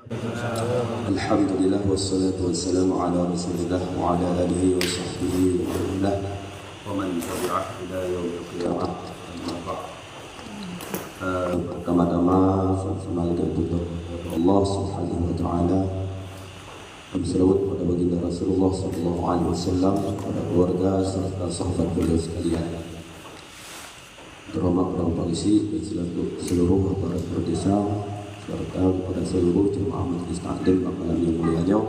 Alhamdulillah wassalatu wassalamu ala Rasulillah wa ala alihi wa sahbihi wa man tabi'ah ila yaumil qiyamah. Pertama-tama sama kita berdoa kepada Allah Subhanahu wa taala. Berselawat kepada baginda Rasulullah sallallahu alaihi wasallam, kepada keluarga serta sahabat beliau sekalian. Terhormat para pengisi dan seluruh aparat desa serta kepada seluruh jemaah Majelis Taklim malam yang mulianya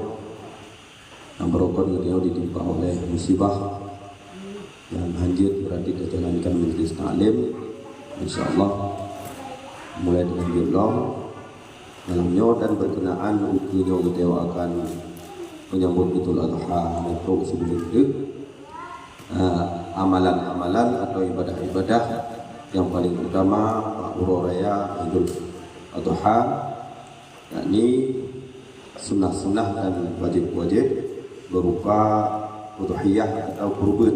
yang berokon beliau ditimpa oleh musibah yang hancur berarti dijalankan Majelis Taklim, insyaallah mulai dengan jumlah malamnya dan berkenaan ukinya beliau akan menyambut Idul Adha untuk sebelum itu amalan-amalan atau ibadah-ibadah yang paling utama Uro Raya Idul Adha, yakni sunnah-sunnah dan wajib-wajib berupa udhiyah atau kurban.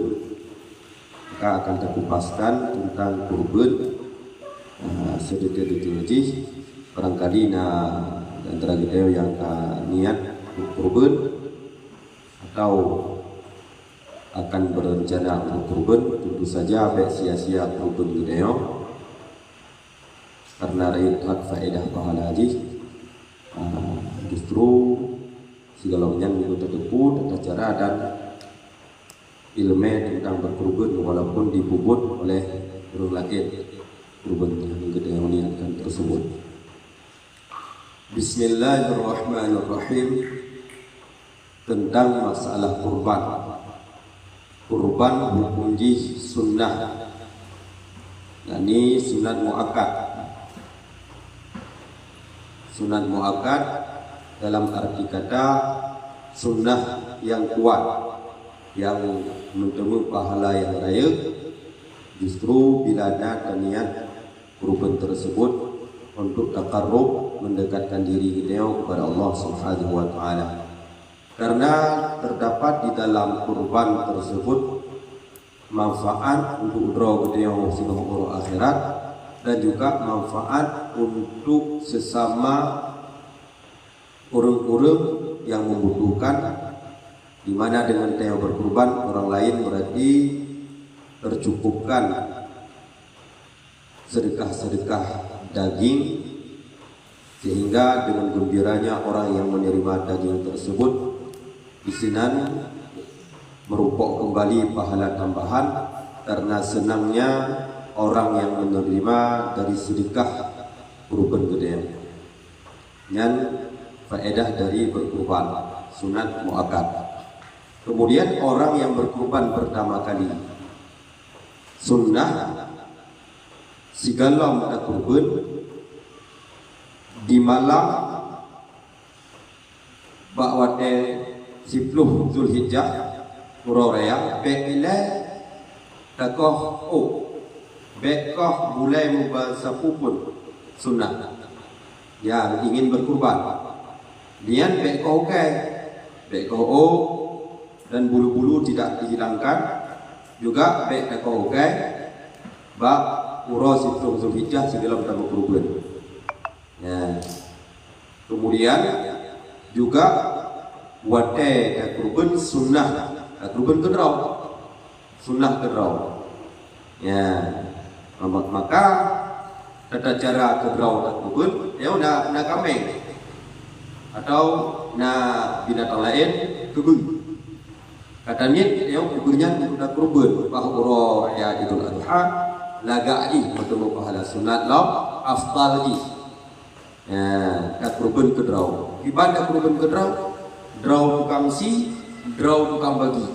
Maka akan kita kupaskan tentang kurban sedikit-sedikit barangkali antara kita yang niat kurban atau akan berencana untuk kurban, tentu saja baik sia-sia kurban kita karena hak faedah pahala haji. Justru segala yang kita tempuh tata cara dan ilmu tentang berkurban walaupun dipuput oleh orang lain kurban yang kita niatkan tersebut. Bismillahirrahmanirrahim. Tentang masalah kurban. Kurban hukum sunnah, yakni sunat muakkad. Sunat muakkad dalam arti kata sunnah yang kuat, yang menemu pahala yang raya. Justru bila ada niat kurban tersebut untuk taqarrub, mendekatkan diri kita kepada Allah Subhanahu wa taala. Karena terdapat di dalam kurban tersebut manfaat untuk roh kita yang akhirat dan juga manfaat untuk sesama orang-orang yang membutuhkan, di mana dengan kita berkurban orang lain berarti tercukupkan sedekah-sedekah daging, sehingga dengan gembiranya orang yang menerima daging tersebut isinan merupuk kembali pahala tambahan karena senangnya orang yang menerima dari sedekah kurban gede. Dan faedah dari berkurban sunat muakkad. Kemudian orang yang berkurban pertama kali sunnah segala mana kurban di malam ba'wate 10 Zulhijjah Uro Raya be'ila takoh bekoh mulai mubasapupun sunnah yang ingin berkurban niat bekoh bekoh dan bulu-bulu tidak dihilangkan, juga bekoh ba Uro 10 Zulhijjah sebelum kita berkurban. Ya. Kemudian juga wate kurban sunnah, kurban kedraw, sunnah kedraw. Ya, maka tata cara kedraw kurban, ya udah kambing atau binatang lain kebun. Katanya ya kurbannya untuk kurban bahwa ya Idul Adha lagai bertemu pahala sunat law afdal lagi. Ya, kurban kedraw. Ibadah kurban kedraw, draw tukang si, draw tukang bagi.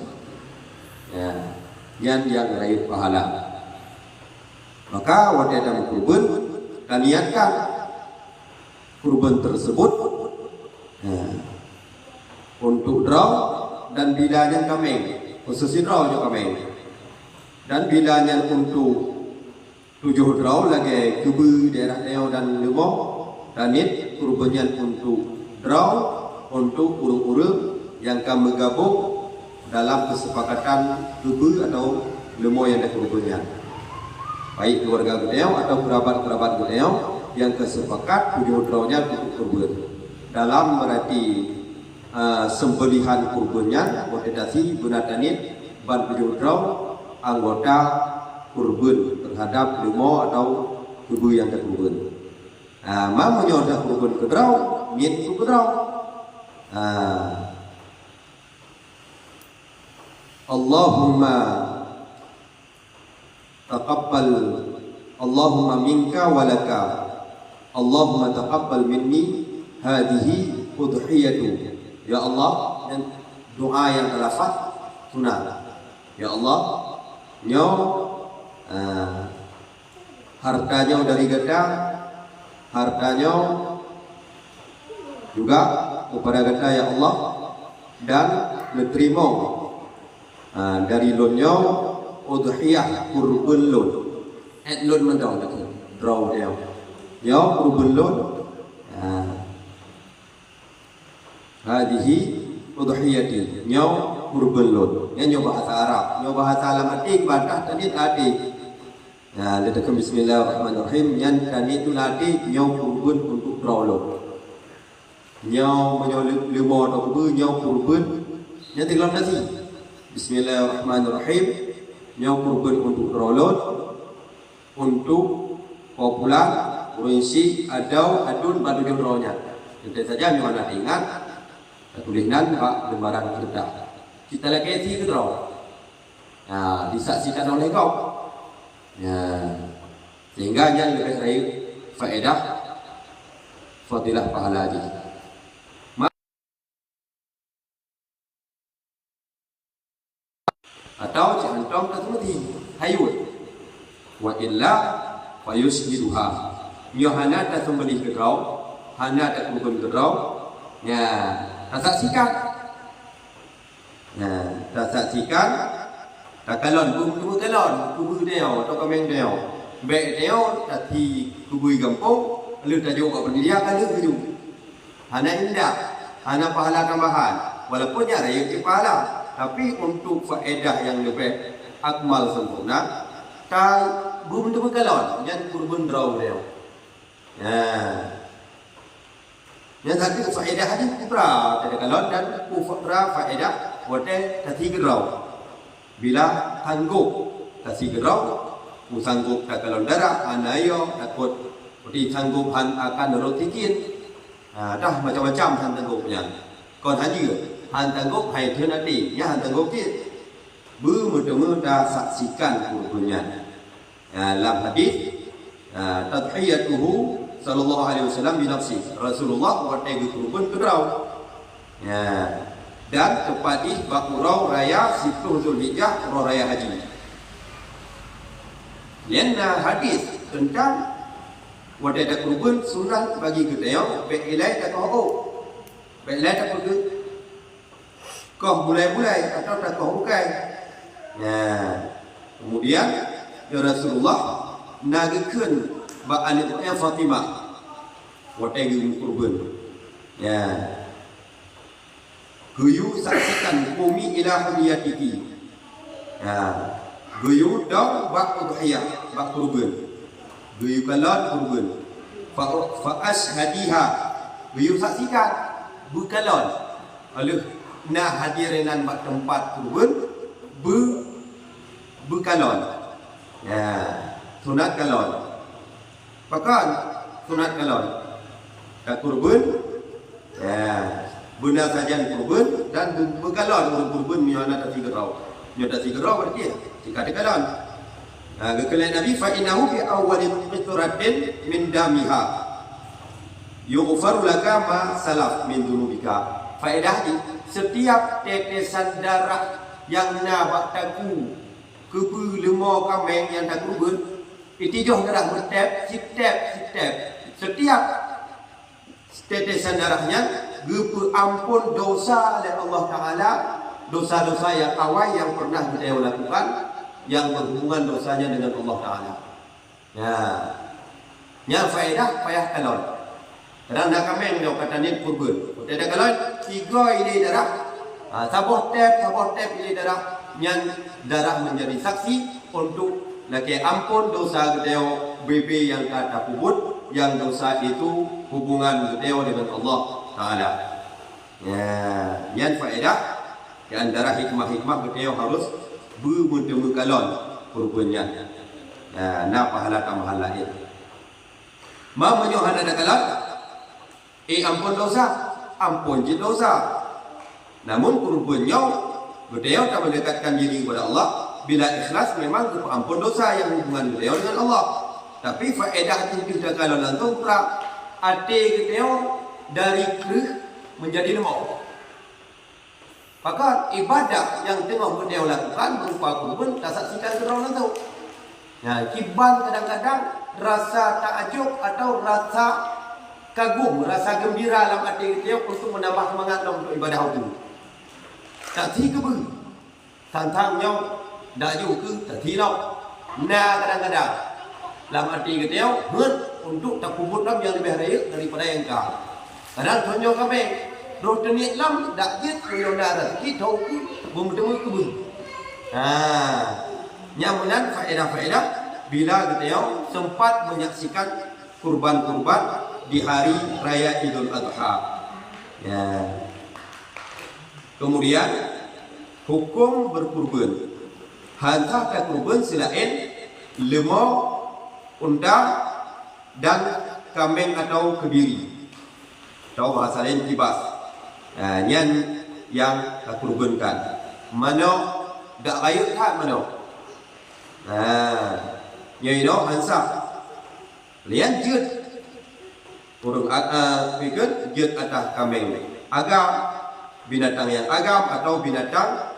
Ya, yang raih pahala. Maka wadah dalam kurban dan niatkan kurban tersebut untuk draw dan bilanya kambing, khusus draw juga kambing. Dan bilanya untuk 7 draw lagi kubu daerah Neo dan Lemo, dan ini kurbannya untuk draw untuk urung-urung yang akan bergabung dalam kesepakatan kubu atau Lemo yang ada kurbannya. Baik keluarga beliau atau kerabat-kerabat beliau yang kesepakat 7 drawnya untuk kurban. dalam berarti sembelihan kurbannya modedasi benatanit ban pejudrau anggota kurban terhadap limo atau tubuh yang terkurban. Mamanya dah kurban kedrau, niat itu kedrau. Allahumma taqabbal, Allahumma minka walaka, Allahumma taqabbal minni hadhihi udhiyatu. Ya Allah, dan doa yang terlafaz sunat. Ya Allah, nyo hartanya dari gedang, hartanya juga kepada kita ya Allah, dan menerima dari lonyo udhiyah kurban lon. Lon mendong tak draw dia. Ya kurban lon. Hadhihi udhiyati. Nyo kurban lon. Nyo bahasa Arab. Nyo bahasa alam atik bantah tadi tadi. Letakkan bismillahirrahmanirrahim. Yang tadi itu tadi nyo kurban untuk draw lon. Nyo menyo limo atau kurban nyo kurban. Yang tinggal nasi. Bismillahirrahmanirrahim. Nyo kurban untuk draw lon. Untuk popular, urinsi, adun, badu jodronya. Tentu saja nyo nak ingat. Tulisan pak lembaran kertas. Kita lagi isi ke draw. Disaksikan oleh kau. Sehingga yang lebih baik faedah fadilah pahala haji. Atau cantom tertuti hayut. Wa illa fayushiduha. Nyo hana ta sembelih ke draw, hana ta kurban ke draw. Tak saksikan. Tak saksikan. Tak kalon kubu kalon, kubu deo, atau kameng deo. Baik deo tadi kubu gampung, lu tak jauh kat dia kan lu tuju. Hana indah, hana pahala tambahan. Walaupun ya raya pahala, tapi untuk faedah yang lebih akmal sempurna, tak belum tu kalon, jangan kurban draw deo. Yang tadi faedah haji kubra pada kalon dan kubra faedah wate tadi gerau. Bila tangguh tadi gerau, sanggup tak kalon darah, anayo takut seperti sanggup akan rotikin. Dah macam-macam han tanggupnya. Kon haji han tanggup hai tu nanti, ya han tanggup ti. Bermula dah saksikan kurbannya. Dalam hadis tadhiyatuhu sallallahu alaihi wasallam binafsi. Rasulullah watai kurban kedrau. Dan tepatih bakurau raya 10 Zulhijjah raya haji. Lena hadis tentang watai dak kurban sunnah bagi kita yang beilai tak kau. Beilai tak pergi. Kau mulai-mulai atau tak kau bukai. Kemudian ya Rasulullah nagakeun ba anaknya Fatimah watai kurban. Guyu saksikan kumi ila hudiyatiki. Guyu dong bak udhiyah, bak kurban. Guyu kalon kurban. Fa ashhadiha. Guyu saksikan bukalon. Alih nah hadirinan bak tempat kurban bukalon. Sunat kalon. Pakan sunat kalon. Tak kurban. Benar saja kurban dan berkalon kurban miana tak tigerau. Miana tak tigerau berarti jika ada kalon. Kekalian Nabi fa innahu fi awwalin qitratin min damiha yughfaru laka ma salaf min dzunubika. Faedah ini setiap tetesan darah yang nak taku kebu lemo kameng yang tak kurban itu jauh darah bertep sitep. Setiap tetesan darahnya gupu ampun dosa oleh Allah Ta'ala. Dosa-dosa yang awal yang pernah kita lakukan yang berhubungan dosanya dengan Allah Ta'ala. Yang faedah payah kalon. Kadang nak kameng dia kata ni kurban. Kita ada kalon 3 ini darah. Saboh tep ini darah. Yang darah menjadi saksi untuk laki ampun dosa gedeo BB yang kata kubut. Yang dosa itu hubungan gedeo dengan Allah Taala. Ya, yang faedah di antara hikmah-hikmah beliau harus bermutemu galon kurbannya. Ya, na pahala tambahan lain. Ma menyohan ada galon. Ampun dosa, ampun je dosa. Namun kurbannya beliau tak mendekatkan diri kepada Allah. Bila ikhlas memang ampun dosa yang hubungan beliau dengan Allah. Tapi faedah kita kalau langsung pula hati beliau dari kerih menjadi lemah. Maka ibadah yang tengah beliau lakukan berupa kurban tak saksikan kerana tu. Nah, kiban kadang-kadang rasa takjub atau rasa kagum, rasa gembira dalam hati beliau untuk menambah semangat dalam ibadah itu. Tak tiga pun. Tantangnya dak juga tak tirau. Nah, kadang-kadang dalam hati beliau untuk tak kubur dalam yang lebih raya daripada yang kau. Kadang tunjuk kami roh dunia lam dak jit menyodara kita tahu bertemu kubur. Nyamunan faedah-faedah bila beliau sempat menyaksikan kurban-kurban di hari raya Idul Adha. Ya. Kemudian hukum berkurban. Hantar ke kurban selain lemau, unta dan kambing atau kebiri. Atau bahasa lain kibas. Yang kurbankan. Mana dak raya tak mana? Nyai no hansa. Lian jut. Urung pikir jut atas kambing. Agam binatang yang agam atau binatang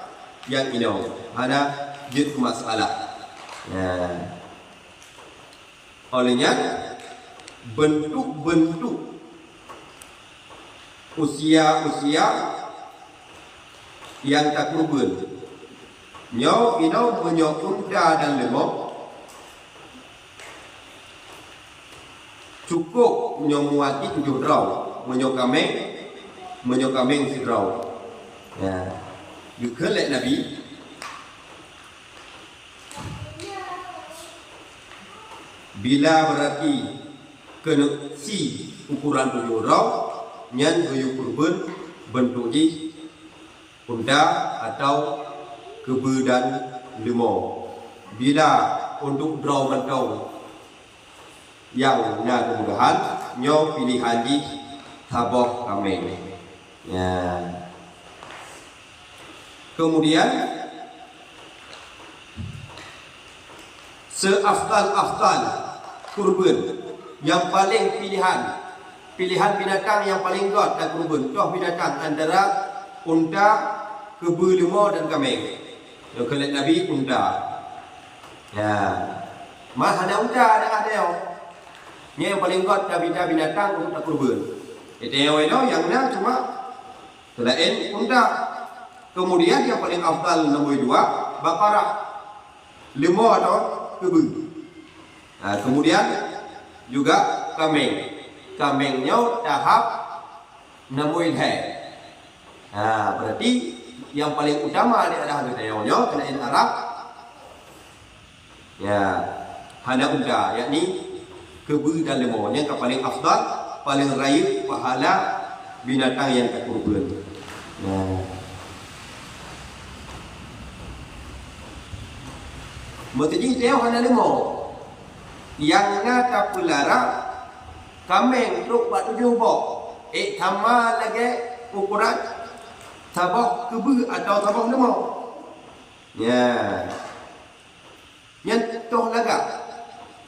yang ino. Hana jut masalah. Olehnya bentuk-bentuk usia-usia yang tak kurban. Nyau ino menyo unta dan lemau cukup menyo muati 7 rau, menyo kambing sidrau. Ya. Dikelek Nabi bila berarti kena si ukuran 7 rau nyan goyo kurban bentuk ji unta atau kebe dan lemau. Bila untuk draw mentau yang na kemudahan nyo pilihan di taboh kambing. Ya. Kemudian seafdal kurban yang paling pilihan binatang yang paling god dan kurban. Toh binatang antara unta, kebe, lemau dan kambing. Yang kelak Nabi unta. Ya. Mahana unta ada yo. Ni yang paling god binatang untuk tak kurban. Itu yang na cuma selain unta. Kemudian yang paling afdal nombor 2 bakarah, lemau atau kebe. Kemudian juga kambing. Kambingnya tahap nombor 1. Berarti yang paling utama adalah harganya kena Arab. Ya, hana unta, yakni kebe dan lemau yang paling afdal, paling raya pahala binatang yang kurban. Maksudnya dia hana lemau yang ngata pelara kambing truk 7 bok. Tambah lagi ukuran tabak kebe atau tabak lemau. Ya. Yang toh laga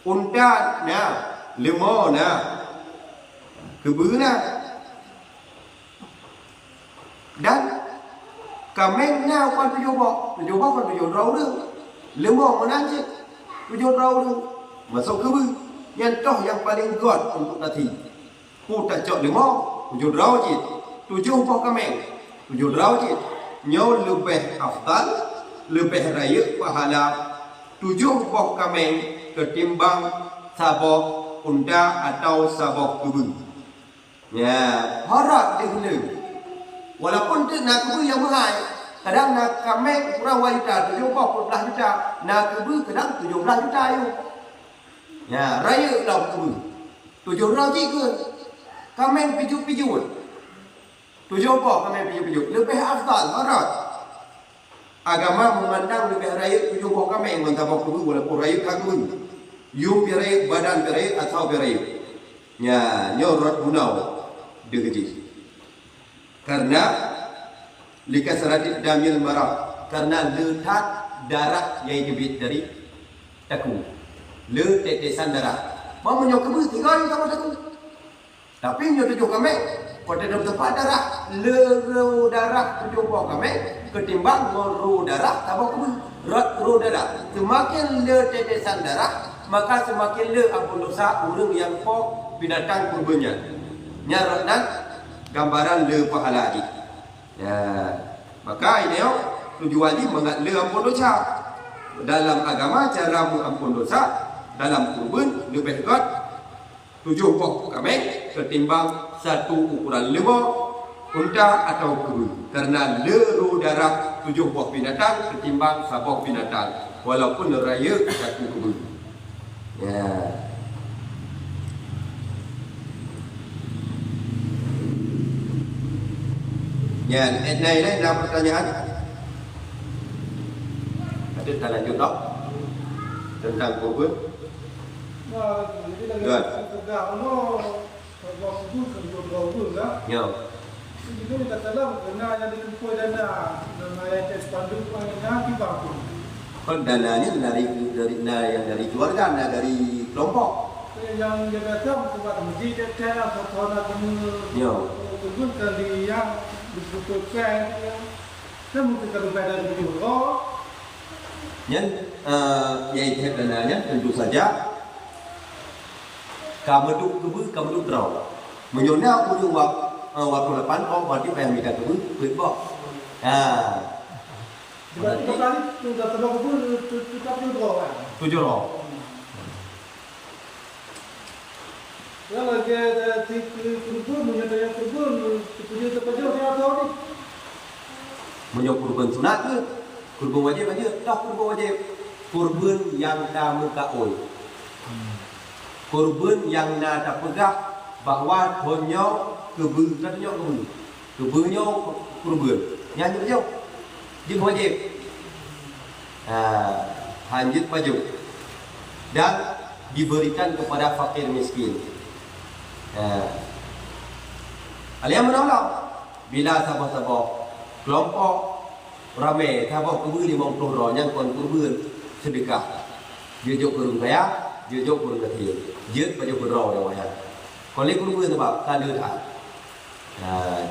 unta na, lemau na, kebe na. Dan kambing na kan 7 bok. 7 bok kan 7 rau dah. Lemau mana je 7 rau dah. Masuk kebe. Yang toh yang paling god untuk nanti. Ku tak cok lemau 7 rau je. 7 bok kambing 7 rau je. Nyo lebih afdal, lebih raya pahala 7 bok kambing ketimbang sabok unta atau sabok kebe. Ya, harap dia guna. Walaupun dia nak kebe yang mahal, kadang nak kambing kurang juta 17 juta, nak kebe kadang 17 juta you. Ya, raya dah kebe 7 rau je ke. Kambing piju-piju. Tujuh apa kami pejuk-pejuk? Lebih afdal, marat. Agama memandang lebih raya tujuh apa kami yang mentabak kubu walaupun raya kagum. Yung piraya, badan piraya atau piraya. Ya, nyorot gunau degeji. Karena likasarati damil marah. Karena letak darah yang dibit dari taku. Le tetesan darah. Mau menyokong tinggal sama taku. Tapi nyotujuh kami pada dalam tempat darah, leru darah tujuh buah kami ketimbang meru darah tabak ru darah. Semakin le tetesan darah, maka semakin le ampun dosa orang yang pok binatang kurbannya. Nyarot dan gambaran le pahala lagi. Ya, maka ini tujuan ini mengat le ampun dosa. Dalam agama cara mengampun dosa dalam kurban lebih kuat tujuh pok kami ketimbang satu ukuran lemah unta atau kebun. Karena leru darah tujuh buah binatang ketimbang sabah binatang walaupun raya satu kebun. Ya. Ya, ini ada pertanyaan. Ada tak lanjut tak? Tentang kebun. Good. Ya. Itu kita tahu dana yang dikumpul dana yang terspanduk yang dibangun. Kan dananya dari keluarga, dari kelompok. Yang datang tempat masjid ada fotonya kemudian. Ya. Kemudian di yang dibutuhkan kan mungkin kalau pada itu Yang yaitu dananya tentu saja kamu duduk draw. Menyona ujung waktu depan berarti pengen minta duit bok. Berarti kali sudah terlalu pun tetap juga. 7 roh. Ya lagi kurban menyatakan kurban punya terpejo dia tahu ni. Menyok kurban sunat ke? Kurban wajib aja. Tak kurban wajib. Kurban yang dah muka oi. Kurban yang dah tak pegah bahawa honyo kebu katanya kebu. Kebunya kurban. Nyanyi aja. Dia wajib. Hanjit maju. Dan diberikan kepada fakir miskin. Alian menolak bila sabah-sabah kelompok ramai sabah kubur 50 orang yang kon kubur sedekah dia jok kurung kaya dia jok kurung kecil dia pada berau yang banyak kalau kubur sebab kali dah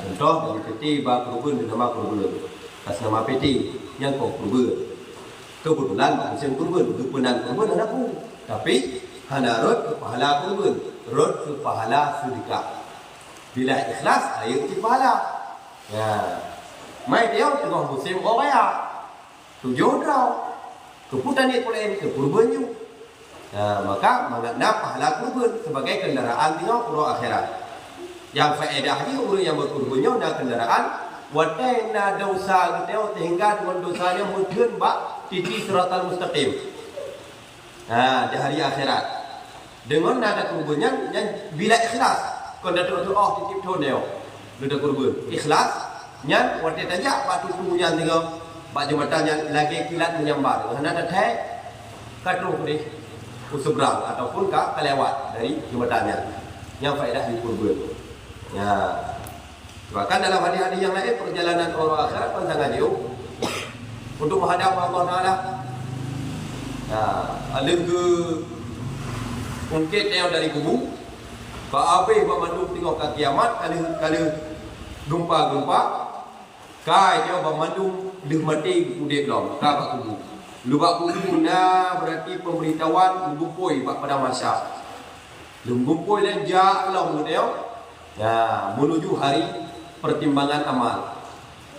contoh dari peti bak kubur nama kubur atas nama peti yang kau kubur kebetulan musim kubur kebetulan kubur anakku tapi hanarut ke pahala kubur rot ke pahala sedekah. Bila ikhlas, ayo ke pahala. Ya. Mai dia tengah musim orang tujuh draw. Keputan ni pula ke kurbannya. Maka mengenai pahala kurban sebagai kendaraan tengah pura akhirat. Yang faedahnya orang yang berkurbannya dan kendaraan watai na dosa kita sehingga dengan dosanya mungkin bak titi siratal mustaqim. Di hari akhirat. Dengan nada kurbannya yang bila ikhlas kau dah doa titip tonel nada kurban ikhlas nya waktu tanya waktu punya tinggal bak jembatannya lagi kilat menyambar nada teh katru ni usebrang ataupun ka kelewat dari jembatannya yang faedah di kurban ya bahkan dalam hadis-hadis yang lain perjalanan orang akhirat pun sangat jauh untuk menghadap Allah Taala ada ke mungkin yang dari kubu Pak Abe Bamandu tengok ke kiamat kali gempa kai dia Bamandu dah mati kudek dah ka pak kubu lubak kubu na berarti pemberitahuan gumpoi pada masa gumpoi dan jalau dia ya menuju hari pertimbangan amal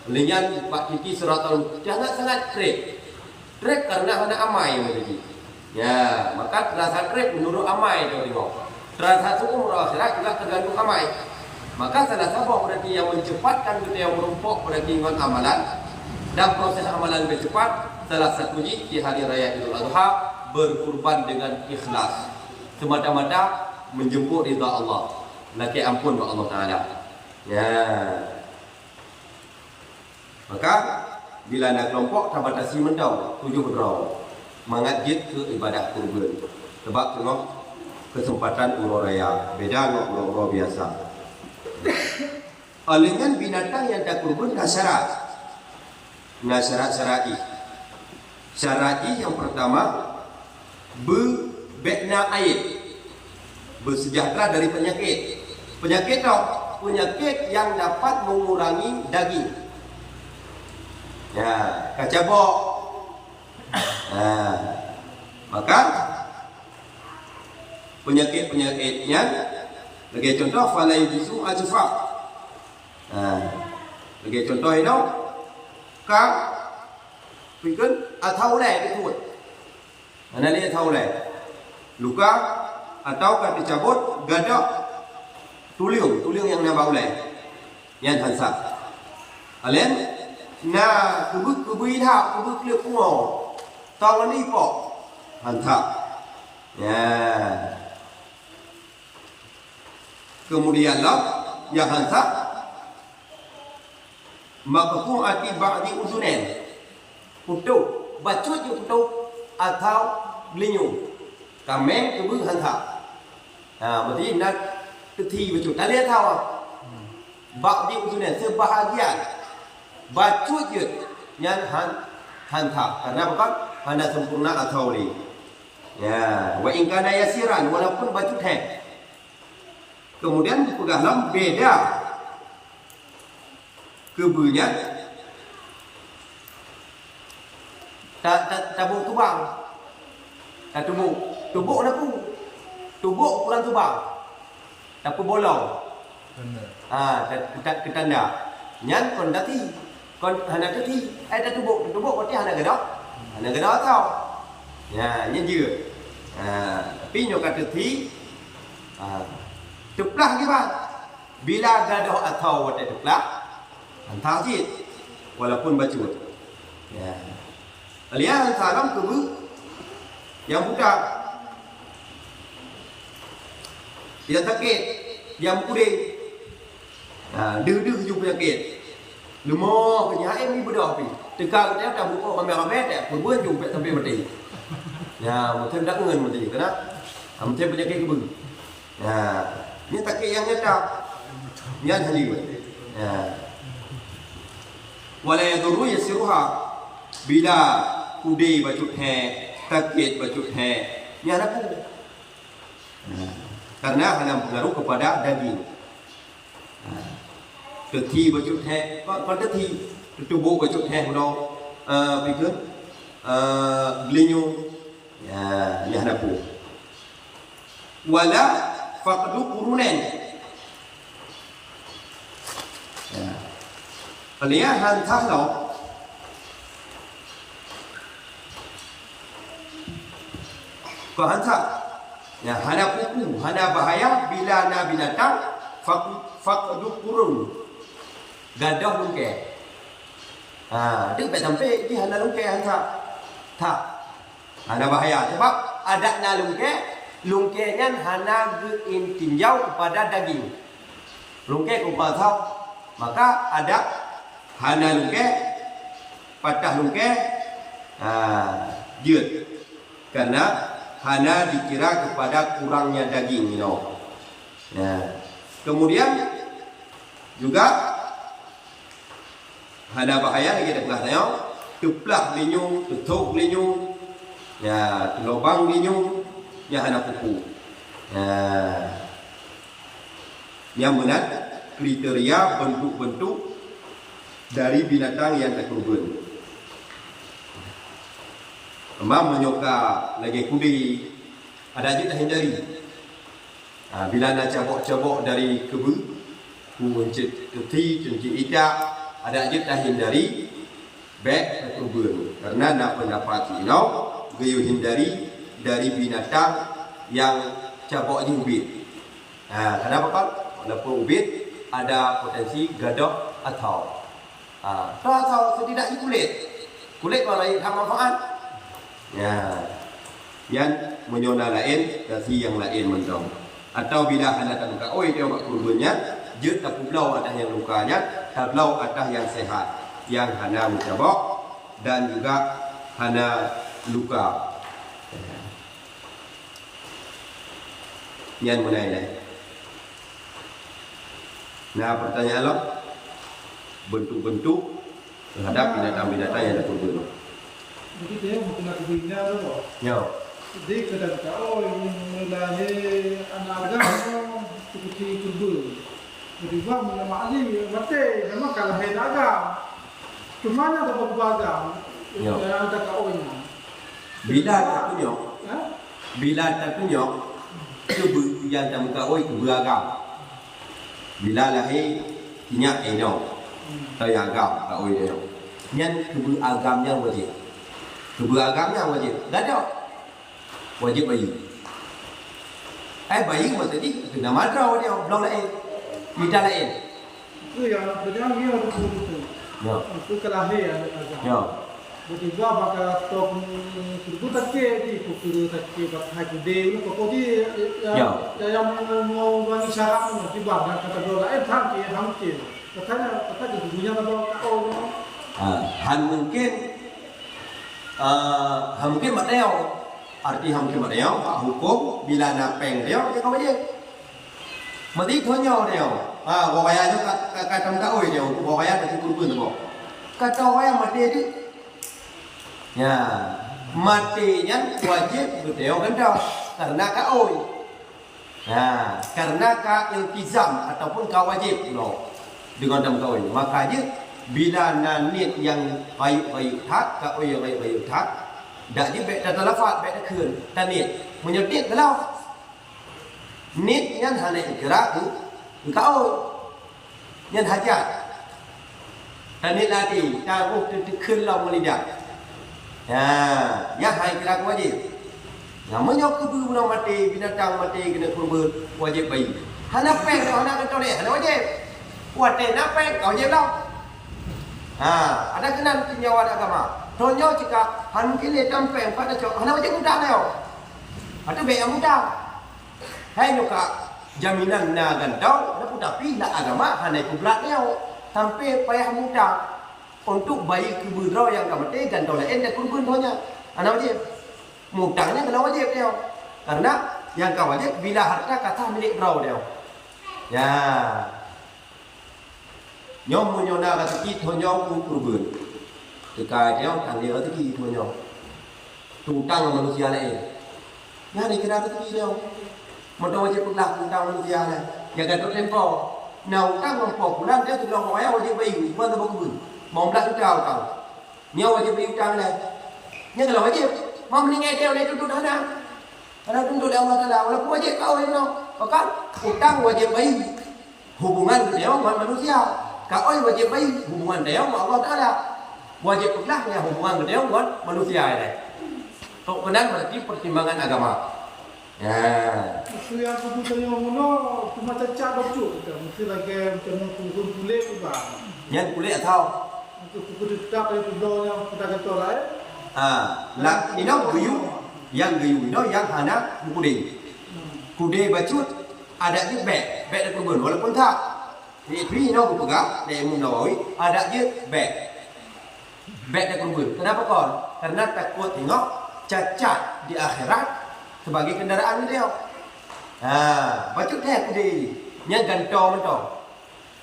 lenyan Pak Kiki seratul sangat trek karena hanya amai begitu. Ya, maka terasa trip menurut amai dia tengok. Terasa umur akhirat juga tergantung amai. Maka salah satu berarti yang mencepatkan kita yang merumpuk berarti dengan amalan dan proses amalan lebih cepat. Salah satunya di hari raya Idul Adha berkurban dengan ikhlas. Semata-mata menjemput ridha Allah. Laki ampun buat Allah Taala. Ya. Maka bila nak kelompok tabatasi mendau 7 rau mengajit ke ibadah kurban. Sebab tengok kesempatan umur raya beda dengan umur biasa. Alengan binatang yang tak kurban syarat. Syarat-syarati. Syarati yang pertama bekna air. Bersejahtera dari penyakit. Penyakit tau, penyakit yang dapat mengurangi daging. Ya, kacabok. Maka penyakit-penyakitnya sebagai contoh falai bisu ajfa. Sebagai contoh itu ka pikun atau le itu. Mana dia tahu le? Luka atau kan dicabut gadak tuliung yang nambah le. Yang hansa. Alen na kubui dah kubui kulit pungo tahun ni pok mantap ya. Kemudian lah yang hantar maka pun akibat di uzunen putuk bacut je putuk atau gelinyung kameng kubui hantar. Berarti nak keti bacut tak lihat tahu bak di uzunen sebahagian bacut je yang hantar karena apa? Hanya sempurna atau li. Ya, wa in kana yasiran walaupun bacut hang. Kemudian dipegahlah beda kebunya tabuk tubang. Tak tubuk nak pun. Tubuk kurang tubang. Tak bolong. Tak ketanda. Nyan kon dati kon hana dati ada tubuk berarti hana gedak tau ya nya je tapi nyo kata ti teplah ke bang bila gadah atau wate teplah hantar je walaupun bacut ya alian salam ke yang budak yang sakit yang kuring đưa dùng penyakit lumo ke nyai ni bedah pi tegak dia dah buka ramai-ramai tak kurban dùng sampai mati ya mungkin dak ngen mati kena mungkin penyakit kebun ya ni sakit yang nyata nyan hali ya wala yadurru yasiruha bila kudai bacut he sakit bacut he nyan aku karena hanya pengaruh kepada daging. Keti bacut he, kon keti tubuh bacut he no pikir gelinyung ya ni hadapu. Wala faqdu qurunan. Ya. Kalian hantar lo. Kau hantar. Ya hana kuku, hana bahaya bila na binatang faqdu qurun. Gadah lungke. Dia tak sampai di hana lungke hantar. Tak. Hana bahaya sebab ada na lungke nya hana gein tinjau kepada daging. Lungke kumpal tau. Maka ada hana lungke patah lungke jeut. Karena hana dikira kepada kurangnya daging Kemudian juga hana bahaya lagi dah tengok teplah linyung, tutup linyung, lubang linyung, hana kuku. Yang benar kriteria bentuk-bentuk dari binatang yang tak kurban. Emam menyoka lagi kudi ada je tak hindari. Bila nak cabok-cabok dari kebu, mencit keti, mencit idak, ada je tak hindari baik kurban. Karena nak pendapati gayu hindari dari binatang yang cabok ni ubit. Kenapa Pak? Walaupun ubit ada potensi gadah atau setidaknya kulit kalau lain tak manfaat. Yang menyona lain kasi yang lain mendong. Atau bila anda tak luka, dia buat kurbannya, je tak pulau atas yang lukanya, tak pulau atas yang sehat. yang hana mucabok dan juga hana luka. Yang mana ini? Nah, pertanyaan lo, bentuk-bentuk terhadap binatang-binatang yang ada kurban. Jadi dia mungkin aku bina tu. Ya. Jadi kadang kau yang melahir anak agama seperti kurban. Jadi bang nama Ali mati memang kalah hai agam. Cuma ada beberapa agam yang ada kau ini. Bila tertunyok, Ha? bila tertunyok, kebu yang tamu kau itu beragam. Bila lahir inyak eno, yang agam kau itu. Yang kebu agamnya wajib. Kebu agamnya wajib. Dah tak? Wajib bayi. Bayi maksudnya kena madraw dia, belum lahir. Tidak lain. Itu yang berjaya dia ada kurban. Ya. Itu kelahir agam. Ya. Jadi gua bakal top kurban tak di kurban tak bakal hai dia pokok dia yang mau bagi syarat di bawah kata bola thang ke. Katanya dunia apa kau. Han mungkin madeo. Arti han mungkin madeo, hukum bila napeng dia kau aja. Mati thonyo dia. Waya tu kata kau dia, waya tak kurban tu. Kata waya mati dia. Ya, matinya wajib berdeo gendau karena kau. Nah, karena kau iltizam ataupun kau wajib loh dengan dam kau ini. Makanya bila nanit yang baik tak, kau yang baik tak, dak je baik tak lafaz baik tak kun. Tanit menyedit kalau nit yang hanya gerak tu kau yang hajat. Tanit lagi, kau kun lau melidak. Ya hai kira wajib. Namanya kebu guna mati, binatang mati kena kurban wajib bayi. Hana peng kau nak kau ni, hana wajib. Buat nak peng kau wajib lah. Ada kena nyawa agama. Tonyo jika han kile tampeng pada cok, hana wajib mudah leo. Ada baik mudah. Hai nuka jaminan na gantau, ada tapi lah agama hana kublat leo. Sampai payah mudah. Untuk bayi kebudraw yang kamati gantau lain dan kurban doanya. Anak wajib. Mutangnya kena wajib dia. Karena yang kau wajib bila harta kata milik draw dia. Ya. Nyom munyona kata ki thonyong kurban. Dekai dia tang dia kata ki thonyong. Tutang manusia lain. Ya ni kira kata ki dia. Moto wajib pulang tutang manusia lain. Jaga tu tempo. Nah utang mampu pulang dia tu bilang wajib bayi bukan tak kurban. Mau belas utang. Nya wajib beri utang dah. Nya kalau wajib, mau meninggal dia oleh duduk dana. Kalau duduk dia Allah Taala, walaupun wajib kau ni no. Maka utang wajib bayi. Hubungan dia dengan manusia. Kau wajib bayi hubungan dia dengan Allah Taala. Wajib putlahnya hubungan dia dengan manusia ini. Tok benar berarti pertimbangan agama. Ya. Itu yang kebutuhan yang mana cuma cecak bocor. Mesti lagi macam kurban kulit juga. Yang kulit atau Untuk tak ada tudung yang kita kata lain. Lah ini gayu, yang gayu ini yang hana kude. Kude bacut ada je beg dah kurban walaupun tak. Ni ini pegang dari Imam Nawawi ada je beg dah kurban. Kenapa kon? Karena takut tengok cacat di akhirat sebagai kendaraan dia. Bacut dah kude. Nya gantau mentau.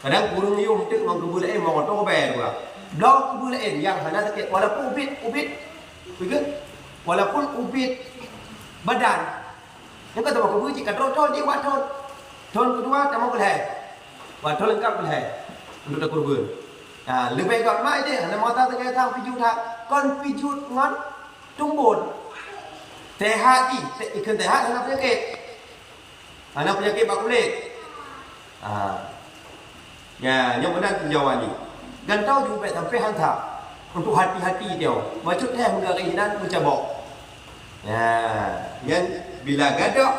Kadang burung yum tu mau kubur lain mau to ber juga. Blok kubur lain yang hana sakit walaupun ubit. Begitu? Walaupun ubit badan. Yang kata mau kubur jika ton dia buat ton. Ton kedua tak mau boleh. Buat ton lengkap boleh. Untuk tak kubur. Lebih kat mai dia hana mata tak kata pijut tak. Kon pijut ngon tumbun. Tehat ikan tehat hana penyakit. Hana penyakit bak kulit. Ya, yang benar jawapan ni. Gantau juga sampai hantar untuk hati-hati dia. Maksud dia mengagai keinginan mencabok. Ya, yang bila gaduh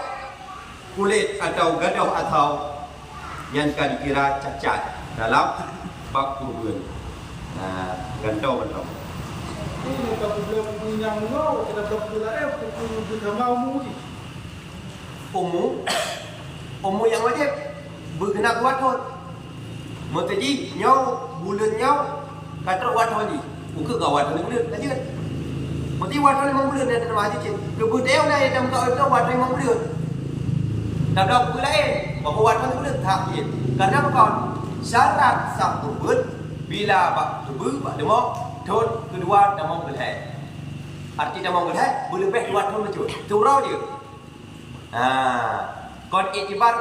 kulit atau gaduh atau yang kan dikira cacat dalam bak kurban. Gantau betul. Ini kalau belum punya mula, kita tak boleh kita mau mudi. Umum yang wajib berkena kuat tu. Mesti nyau bulan nyau kata wadah ni buka kau wadah ni boleh lanjut mesti wadah memang boleh dan nama je kebetulan lain dalam kau itu wadah memang boleh dalam buku lain bahawa wadah ni boleh tak je karena apa syarat sah kurban bila bak tubuh bak demok thôn kedua damang belai arti damang belai boleh lebih dua thôn macam turau dia còn itibar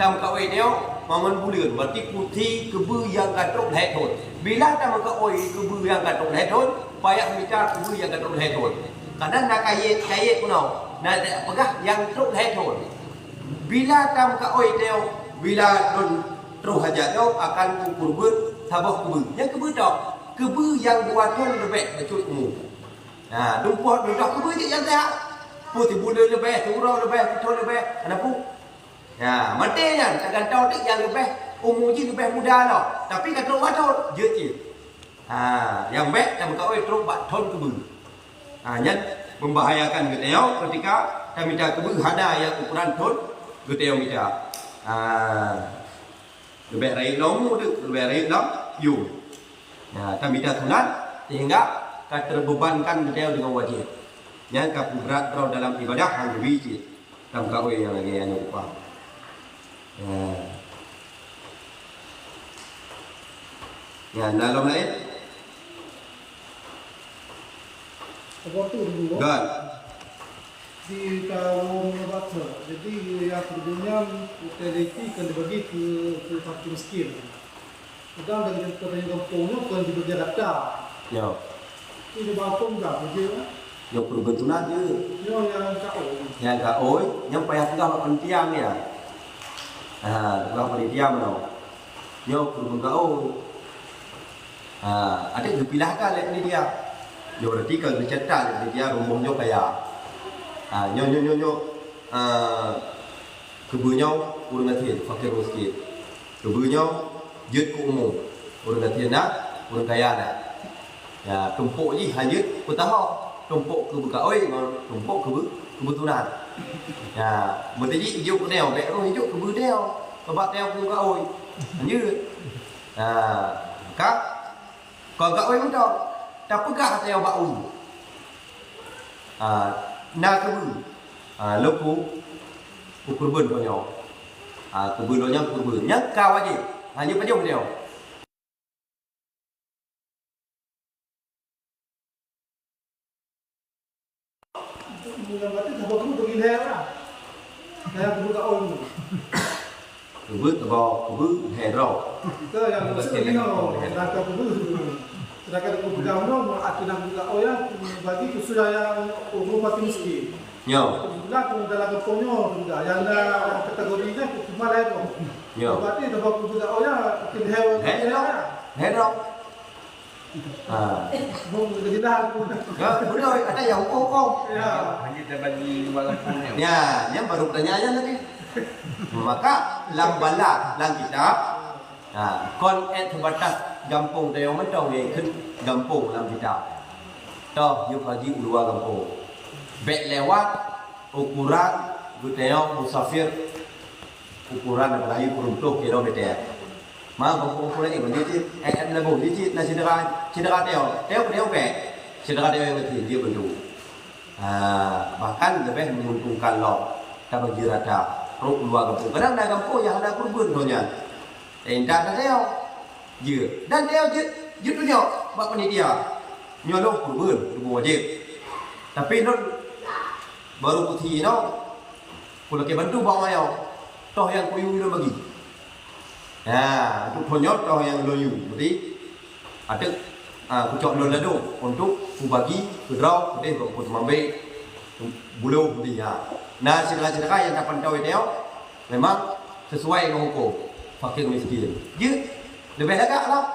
tam kawai dia mangan bulan berarti putih kebu yang katrok lahir thôn bila tam kawai kebu yang katrok lahir thôn payah bicara kebu yang katrok lahir thôn kadang nak kait kuno nak pegah yang trok lahir thôn bila tam kawai dia bila don terus hajat dia akan kurban tabah kebu yang kebu dok kebu yang dua thôn lebih betul umum dumpuh duduk kebu je yang sehat putih bulan lebih, turau lebih, thôn lebih, anak pu. Ya, matanya takkan tahu tu yang lebih umur je lebih muda lah. Tapi kata orang thôn je je. Yang baik dan kau terus buat thôn kebu. Yang membahayakan kita ketika kami minta kebu ada yang ukuran thôn kita minta. Lebih raih lomu tu, lebih raih lom you. Kami minta sunat sehingga kata terbebankan kita dengan wajib. Yang kapu berat terau dalam ibadah hanya biji dalam kawai yang lagi yang lupa. Dalam lain. Apa tu dulu? Kan. Di kaum baca. Jadi yang keduanya utility kan dibagi ke fakir miskin. Sedang dari katanya kampungnya kan dibagi rata. Ya. Ini bapak enggak begitu. Yang perbentunan je. Yang kat oi, yang payah tengah penitiam ni lah. Tengah penitiam tau. Yang perbentunan kat oi. Ada dipilahkan oleh penitia. Dia berarti kalau dicetak oleh penitia rumahnya kaya. Nyo kebunya urang ngatin fakir miskin. Kebunya jut ku umum. Urang ngatin nak, urang kaya nak. Ya, tumpuk je hanya pertama tumpuk ke buka oi tumpuk ke kebetulan ya berarti hidup đèo vẽ rồi hidup ke đèo các bạn đèo ke buka oi như các còn gạo oi không đâu ta cứ gạo đèo bạo na ke bu lepu ukur bun do nhau ke bu do nhau ke bu nhắc cao aja hanya pajong đèo Yang berarti tabak tu pergi leher lah. Leher kebu kat orang tu. Kebu tabak kebu hero. Kita yang mesti ni nak kebu. Sedangkan kebu kat orang aku nak kebu kat orang bagi kesudah yang umur mati miskin. Yo. Kebulah pun dalam kampungnya juga. Yang dah kategorinya cuma leher tu. Yo. Berarti tabak kebu kat orang leher. Hero. Jadi dah aku. Ya, betul. Ada yang hukum. Ya. Hanya terbagi walaupun Ya, yang baru pertanyaan tadi. Maka lambalah lang kitab. Kon terbatas gampung dia mentong ni kan gampung dalam kitab. Toh, you haji ulua gampung. Bek lewat ukuran guteo musafir ukuran Melayu peruntuk kilometer. Mà không có lấy còn đi em là bổ đi chị là cedera đeo vẻ cedera đeo thì dia bendu bahkan lebih menguntungkan lo kalau jirata ruk luar kampung kadang ada kampung yang ada kurban donya endah ada đeo dừa dan đeo jut punya bak panitia nyolo kurban wajib tapi non baru putih no kalau ke bantu bawa yo toh yang kuyu itu bagi untuk penyot orang yang loyu, jadi ada kucok lolado untuk membagi kedrau, deh untuk mambe bulu dia. Nah, sedekah yang dapat tahu dia memang sesuai dengan hukum fakir miskin. Je lebih dekat lah,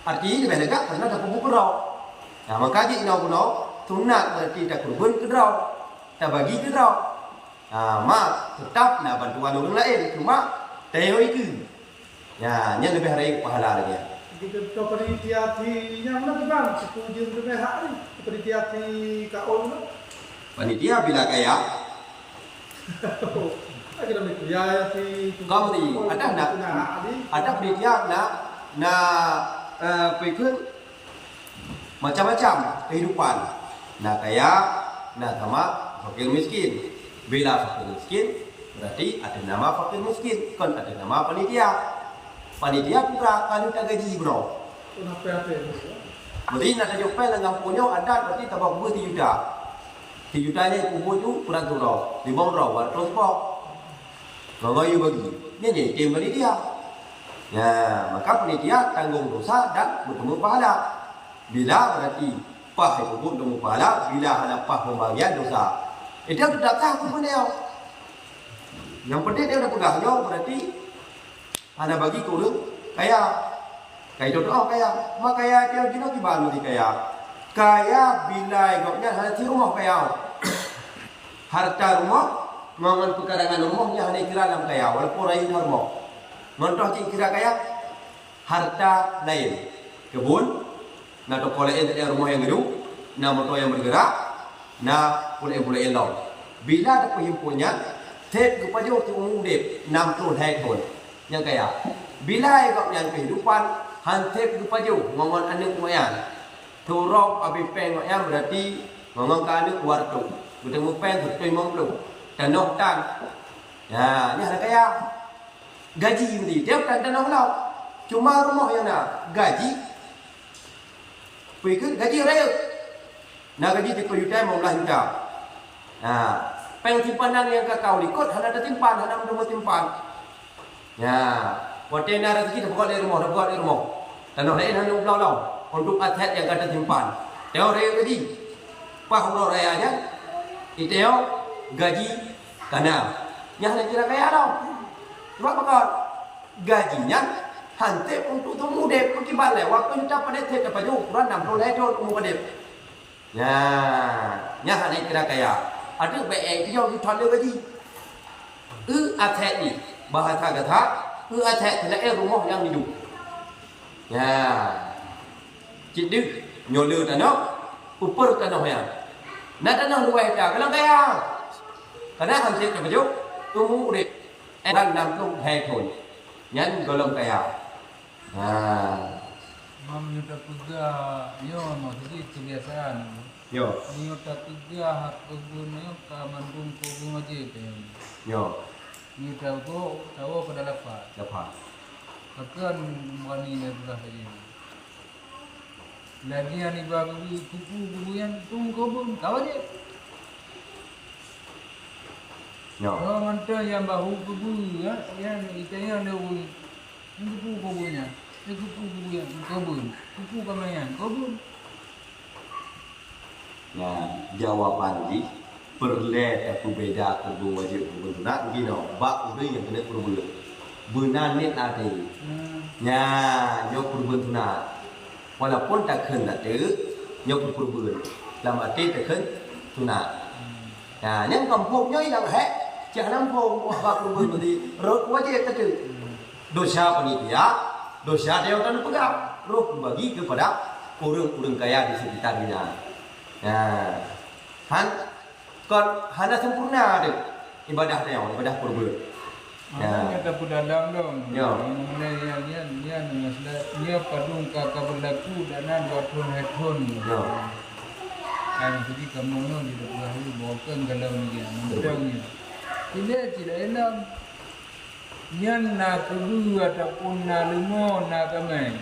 arti lebih dekat karena dapat buku kedrau. Nah, maka je inau kuno sunat berarti tak kurban kedrau, tak bagi kedrau. Mak tetap nak bantuan orang lain, cuma tahu itu. Ya, ini lebih hari pahala lagi. Kita panitia mana tu kan? Setuju lebih hari panitia kaum tu. Panitia bila kaya. Kita mikir ya Kamu ni ada panitia na Pekun macam-macam kehidupan. Nak kaya, nak tamak, fakir miskin. Bila fakir miskin, berarti ada nama fakir miskin, kan ada nama panitia. Panitia pura kalau tak gaji bro. Kenapa apa? Berarti nak ada jual dengan punya adat berarti tambah 3 juta. 3 jutanya kubur tu kurang tu bro. 5 bro, buat terus bro. Ngayu bagi. Ni je tim panitia. Ya, maka panitia tanggung dosa dan bertemu pahala. Bila berarti pah kubur bertemu pahala, bila ada pah pembagian dosa. Dia sudah tahu pun dia. Yang penting dia udah pegangnya berarti ada bagi kurang kaya. Kaya contoh kaya, mak kaya dia gino gimana mesti kaya. Kaya bila igoknya hanya di rumah kaya. Harta rumah, ngangan pekarangan rumahnya hanya kira dalam kaya, walaupun lain rumah. Mentoh kira kaya harta lain, kebun, na to kolein dari rumah yang gedung, na motor yang bergerak, na boleh laut. Bila ada penghimpunnya, tek kepada tu umudip 60 hektar yang kaya. Bila igoknya kehidupan hantek kepada ngangan anak moyan. Turok abi peng moyan berarti ngangan ka anak wartu. Bertemu peng bertemu manglu. Tanah tan. Ya, ni ada kaya. Gaji ini dia bukan tanah lau. Cuma rumah yang nak gaji. Pergi gaji raya. Nak gaji 30 juta 15 juta. Nah, peng simpanan yang kakau likut hana ada timpan, hana menemu timpan. Ya, hotel nak rezeki dah buat di rumah, Tanah lain hanya belau-belau untuk atlet yang ada timpan. Teo raya gaji. Pah urut raya aja. Iteo gaji kana. Yang nak kira kaya tau. Sebab apa? Gajinya hantar untuk temu dep pergi balik. Waktu kita pada tek dapat ukuran 60 hektar umur dep. Ya, yang nak kira kaya. Ada baik dia yang tuan dia gaji. Atlet ni bahasa kata atlet tidak rumah yang hidup. Ya, jadi nyolor tanah, upur tanah yang. Nak tanah 2 hektar, kalau kaya. Karena hasil kebajuk, tunggu dek. Dan 60 hektar. Yang golong kaya. Mam nyuta tiga, yo maksudnya kebiasaan. Yo, Nyuta tiga hak kebun yo kamandung kebun aja kan. yo, Nyuta tu tahu pada lepas. dapat. Akan wani ni belah saja. Lagi yang bagi kuku yang tung kebun tahu aja. Yo, Kalau mantap yang bahu kebun ya, yang itanya ada kuku kebunnya. Kuku yang kebun, kuku kamayan kebun. ya, jawapan di perle berbeda kebun wajib kebun nak gino. Bak udah yang kena kebun. Benar net ada. Ya, yo kebun nak. Walaupun tak kena tu, yo kebun. Dalam arti tak kena tunat. Ya, yang kampungnya yang hek, jangan kampung bak kebun tadi. Rot wajib tak tu. Dosa panitia, dosa dia akan pegang. Roh bagi kepada orang-orang kaya di sekitarnya. Ya, kan hana sempurna ada ibadah dia, ibadah kurban. Ya, kita pun dalam dong. Ya. Dia padung kakak berlaku dana 2 hektar. Ya. Kan jadi kamu no di depan bawakan kalau dia mendangnya. Tidak enak. Yang nak kedua ataupun nak lima nak kami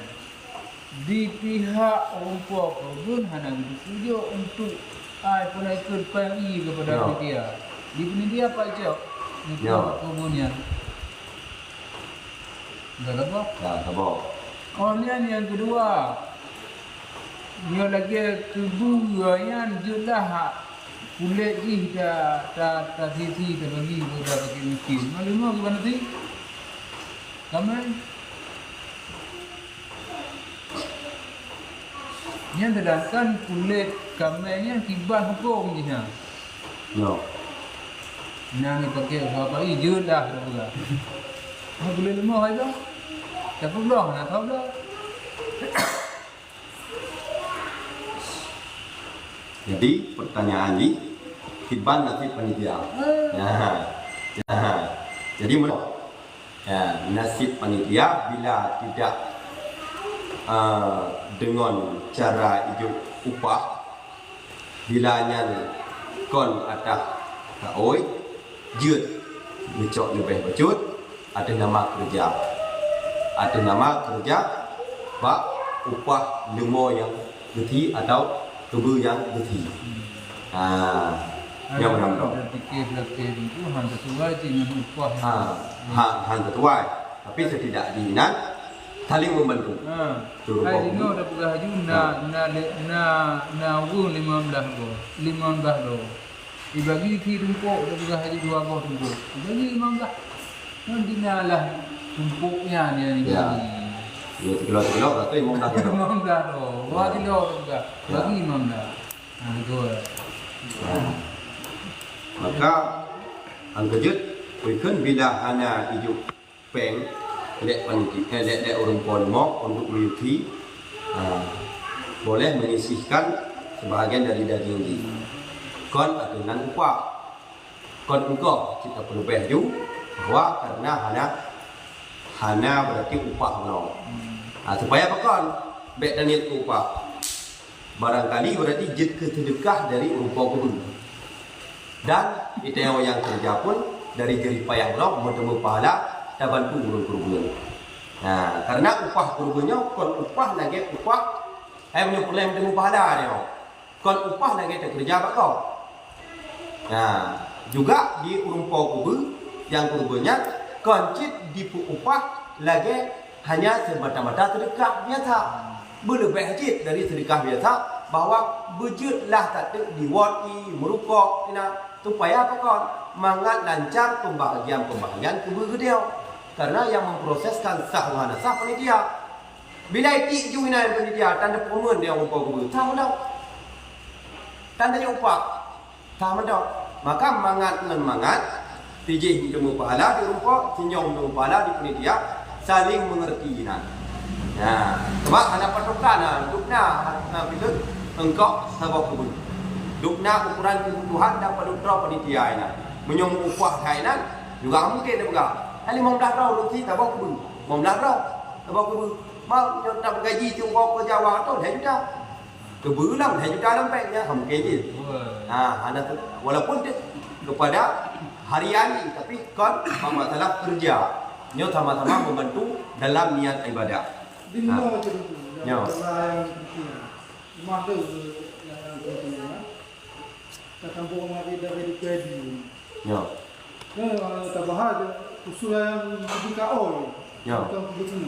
di pihak orang tua kebun hanya dituju untuk pun ikut PMI kepada Ya. dia. Di penitia apa je? Ya. Kebunnya. Dah apa? Ya, tabok. Kemudian yang kedua, dia lagi kedua yang jelas kulit ni tak sisi terbagi beberapa miskin. Maklum gimana sih? Kamu yang sedangkan kulit kamelnya kibah hukum je nah. Ya. Yang pakai apa hijau dah juga. Apa boleh lemah itu? Tak perlu nak tahu dah. Jadi pertanyaan ni tiban nasib panitia. Ya. Jadi ya, nasib panitia bila tidak dengan cara hidup upah bilanya kon atas kaoi jut becok lebih becut ada nama kerja bak upah lemo yang geti atau tubuh yang geti yang menambah Fikir-fikir itu hanya sesuai dengan upah. hal tertuai tapi setidak diinan saling membantu. Hai dino dah pegah ju na wun 15 do. Dibagi ti tumpuk dah pegah haji 2 go tumpuk. Dibagi 15. Nanti nalah tumpuknya dia ni bagi. Ya kilo berarti 15 kilo. 15 do. 2 kilo juga. Bagi 15. Itu. Maka angkejut weekend bila hanya hidup peng lek panitia lek orang polmok untuk meyuki boleh menyisihkan sebahagian dari daging ini kon dengan upah kon engkau kita perlu baju bahwa karena hana berarti upah no supaya apa kon bet dan upah barangkali berarti jid kesedekah dari umpah kebun dan itu yang kerja pun dari jerih payah lo bertemu pahala tak bantu kurun-kurun. Nah, karena upah kurunnya kon upah lagi upah punya problem dengan pahala dia. Kon upah lagi tak kerja apa kau. Nah, juga di urumpau kubu yang kurunnya kon cit di upah lagi hanya semata-mata sedekah biasa. Berlebih cit dari sedekah biasa bahwa bejutlah tak diwati merukuk supaya apa kawan mangat lancar pembahagian kubu dia karena yang memproseskan sah mana sah panitia bila itik juinan panitia tanda pemen dia upah kubu sah mana tandanya upah sah mana maka mangat tijih jemu pahala di rumpah sinyong jemu pahala di panitia saling mengerti nah sebab ada patokan dukna bila engkau sabab kubu dukna ukuran kebutuhan dapat dukra panitia ini menyong upah kainan juga mungkin dia pegang ali 15 tahun roti tabak kubu 15 tahun tabak kubu mau nyontak gaji tu kau kerja waktu 2 juta kebulan 2 juta lampainya mungkin je ada walaupun kepada harian tapi kan masalah kerja nyo sama-sama membantu dalam niat ibadah Dino macam tu. Ya. Mana yang tak kampung mari dari pedi. ya Tabahad usul yang buka oi. Ya. Bukan betul.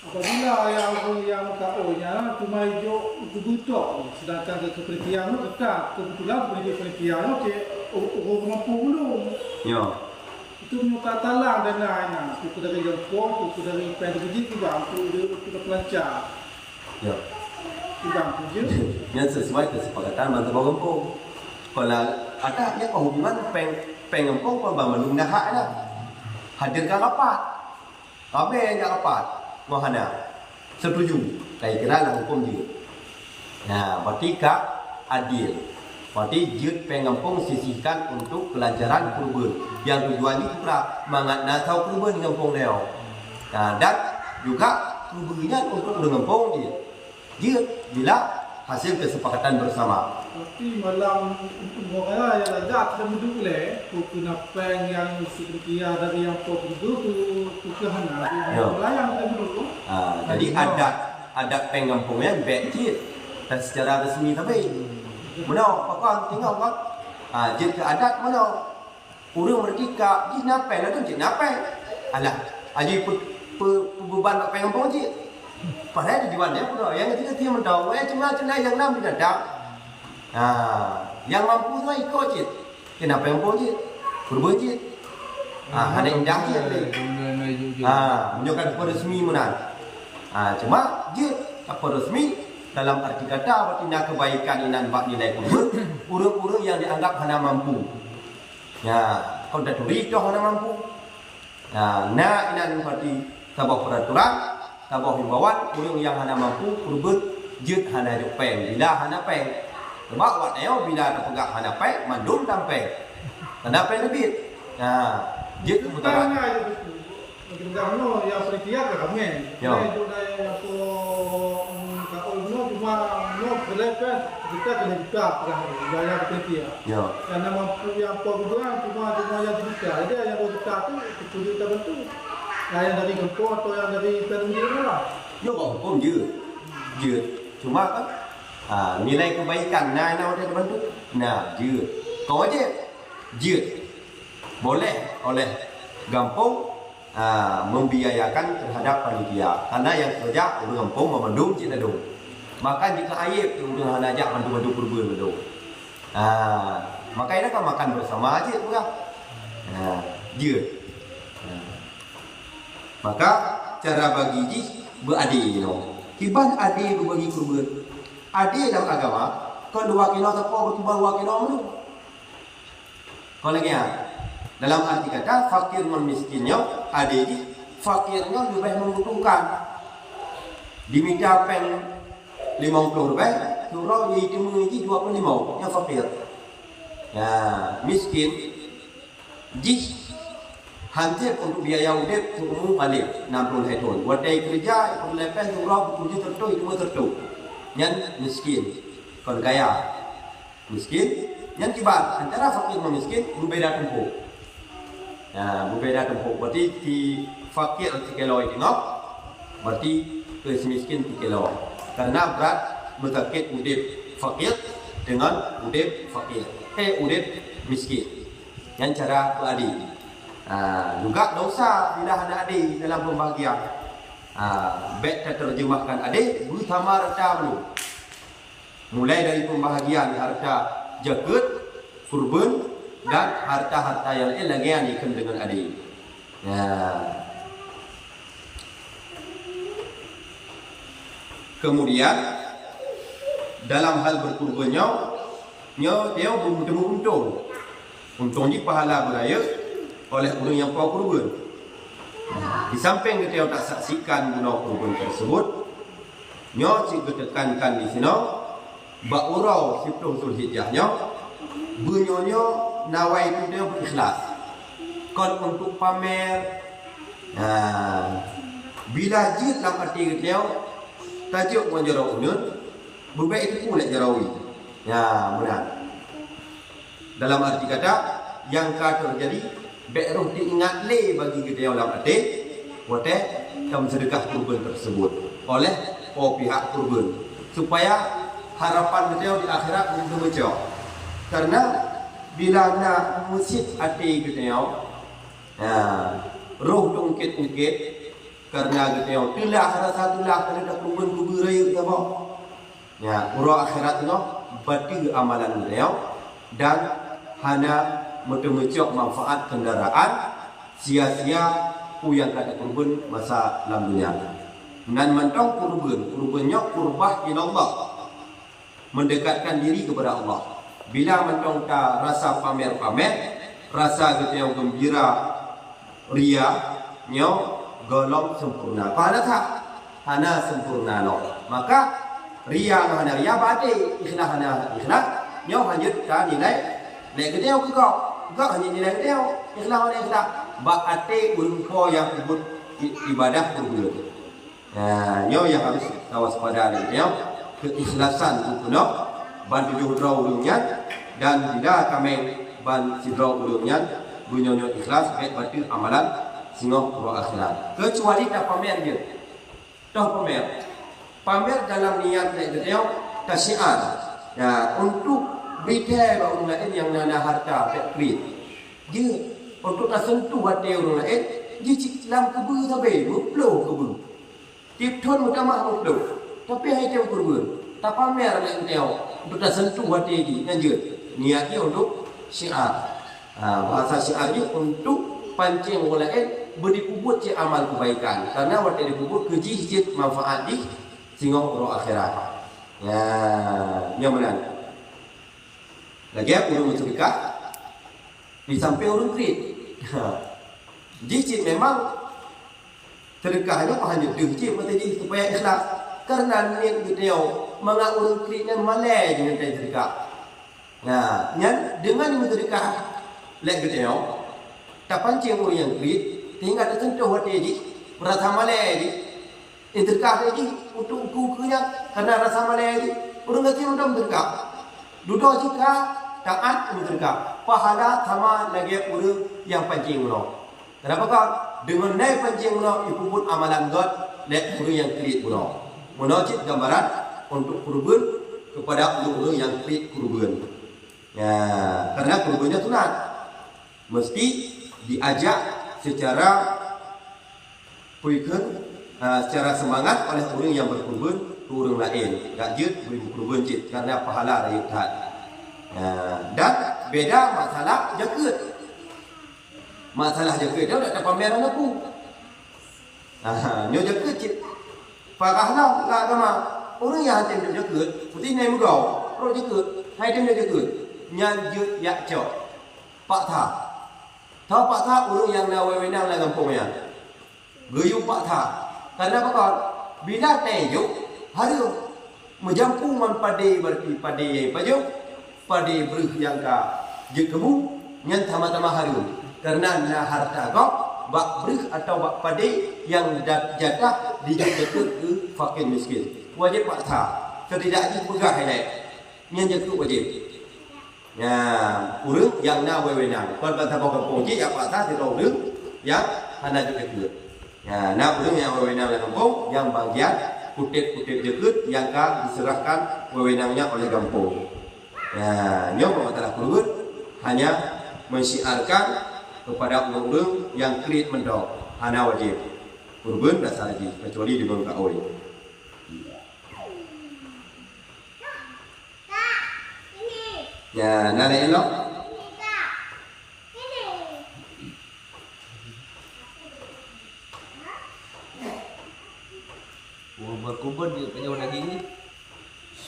Apabila yang KO-nya cuma hijau butuh, sedangkan kepertian itu tetap kebetulan kepertian itu orang mampu belum. ya Itu minta talang dan lain-lain. Itu dari jempol, itu dari pendek juga, itu dari pelancar. ya Tidak je. yang sesuai kesepakatan mantap kampung. Kalau ada yang hubungan pengempong kalau belum dah ada hadirkan rapat. Apa yang rapat? Mohana setuju. Saya kira lah hukum dia. Nah, berarti kak adil. Berarti jut pengempong sisihkan untuk kelancaran kurban. Yang tujuannya pula mengat tahu kurban di kampung dia. Nah, dan juga kurbannya untuk pengempong dia. Jut bila hasil kesepakatan bersama. Tapi malam orang yang lezat dan duduk le, kena peng yang seperti dari yang kau duduk tu kehana. Melayang dan duduk. Jadi adat pengampungnya becit dan secara resmi tapi mana pakon tinggal kan jid ke adat mana urang merdeka jid napai lah tu jid napai alah aji beban pengampung jid padahal tujuan dia pun yang ketiga dia mendau cuma yang 6 tidak ada yang mampu tu ikut jid kenapa pengampung jid kurban jid ada indah jid menunjukkan resmi mana cuma dia apa resmi dalam arti kata bertindak kebaikan inan bak nilai kurban urang-urang yang dianggap hana mampu ya kau dah turi dah hana mampu na inan berarti tabah peraturan tabah himbauan urang yang hana mampu kurban jut hana jok peng bila hana peng sebab wat eo bila ada pegak hana peng mandum tam peng tanda peng lebih jut putaran dikenal no yang peritia ke kami. Ya. Itu dari apa kau no cuma no berlepas kita kena buka gaya peritia. Ya. Yang nama yang program cuma yang dibuka. Jadi yang dibuka tu kita bentuk. Yang dari kampung atau yang dari pemerintah lah. Yo hukum dยืด cuma kan nilai kebaikan nah ada bentuk dยืด kau aja dยืด boleh oleh kampung membiayakan terhadap panitia karena yang kerja orang kampung memandung cina dong makan jika aib orang ajak bantu-bantu kurban dong maka ini kan makan bersama aja bukan dยืด maka cara bagi ji beradil kiban adil bagi kurban adil dalam agama kalau 2 kilo tepung bertumbang 2 kilo mana kalau lagi dalam arti kata fakir non miskinnya adil ji fakirnya lebih membutuhkan diminta pen 50 rupiah surau jadi menguji 25 yang fakir ya miskin ji hampir untuk biaya udip umum balik 60 tahun. Buat day kerja ikut lepas surau berkunci tertu itu tertu. Yang miskin, kon kaya miskin, yang kibar antara fakir dan miskin berbeda tempoh. Berbeda tempoh. Berarti di fakir 3 kilo tengok, berarti ke miskin 3 kilo. Karena berat berkait udip fakir dengan udip fakir. Udip miskin. Yang cara beradil. Juga dosa bila ada adik dalam pembahagian. Baik terjemahkan adik utama harta dulu. Mulai dari pembahagian harta jagat, kurban dan harta-harta yang lain lagi yang diken dengan adik. Kemudian dalam hal berkurbannya, dia bertemu untung di pahala beraya oleh orang yang bawa kurban. Di samping kita tak saksikan guna kurban tersebut, kita tekankan di sini baurau 10 Zulhijjahnya bunyonya nawai itu dia berikhlas. Kalau untuk pamer, bila jid dalam arti kita tajuk menjarau unun, berbaik itu pula jarawi. Benar. Dalam arti kata yang terjadi Beruh diingat le bagi kita yang dalam hati, wate kamu sedekah kurban tersebut oleh pihak kurban supaya harapan kita di akhirat menjadi macam. Karena bila nak musik hati kita yang roh ungkit karena kita yang telah rasa telah kena kurban raya kita bawa. Urang akhirat itu berarti amalan kita yang dan hanya mencok manfaat kendaraan sia-sia yang kata kurban masa dalam dunia. Dan mentong kurbannya kurbah ila Allah, mendekatkan diri kepada Allah. Bila mentong ta rasa pamer-pamer, rasa kita yang gembira, ria, nyo golong sempurna. Pada tak hana sempurna no. Maka ria hana ria bade, ikhlas hana ikhlas, nyo hanya ta nilai kita yang kau hanya nilai dia ikhlas oleh ikhlas bakate ulumpo yang ikut ibadah kurban. Nyo yang harus waspada dia keikhlasan kuno ban 7 ulumnya dan tidak kami ban 7 ulumnya bunyonya ikhlas baik berarti amalan singo pro akhirat. Kecuali tak pamer dia. Toh pamer dalam niat dia tasyiar. Untuk beda orang lain yang nana harta pekrit. Dia untuk tak sentuh hati orang lain, dia dalam kebun sampai muploh kebun. Tip ton utama muploh. Tapi hai dia kurban. Tak pamer lain dia untuk tak sentuh hati dia. Lanjut. Niatnya untuk syiar. Bahasa syiar dia untuk pancing orang lain berdikubut je amal kebaikan. Karena waktu dikubut keji manfaat di singgung roh akhirat. Yang mana? Lagi urung sedekah di samping urung kredit. Jicit memang sedekahnya hanya dijicit materi supaya ikhlas. Karena niat kita menga urung kreditnya malai dengan sedekah. Dengan sedekah lek kita tak pancing urung yang kredit tinggal tersentuh hati ji rasa malai ji interkah ji untuk kukunya karena rasa malai ji urang lagi undang interkah duduk jika taat interkah pahala sama lagi urang yang pancing uno kenapa kau dengan naik pancing uno ikut amalan God lek urang yang kredit uno menocit gambaran untuk kurban kepada urang yang kredit kurban ya karena kurbannya sunat mesti diajak secara puikan secara semangat oleh orang yang berkurban ke orang lain gak jut beri kurban cit karena pahala dari Tuhan dan beda masalah jaket dia tak ada pameran aku nyo jaket cit pakahlah lah agama orang yang hantar jaket putih naik megau pro jaket hai dia jaket nyanjut yak cok pak tha tahu pak tha orang yang nak wewenang lah kampungnya geyu pak tha karena apa kawan bila tejuk hari menjampu man pade berarti pade pajuk pade berh yang ka jekemu nyan tama-tama hari karena na harta kau bak berh atau bak pade yang jatah dijadikan ke fakir miskin wajib pak tha ketidaknya pegah hai nyan jaku wajib ya urang yang na wewenang kon bantah kampung ji apa tah di urang yang hana jaket ya na urang yang wewenang dalam kampung yang bagian kutip-kutip jaket yang ka diserahkan wewenangnya oleh kampung ya nyo masalah kurban hanya mensiarkan kepada urang yang kredit mendok hana wajib kurban dasar lagi kecuali dengan kaoi ya nana elok berkurban dia punya lagi ni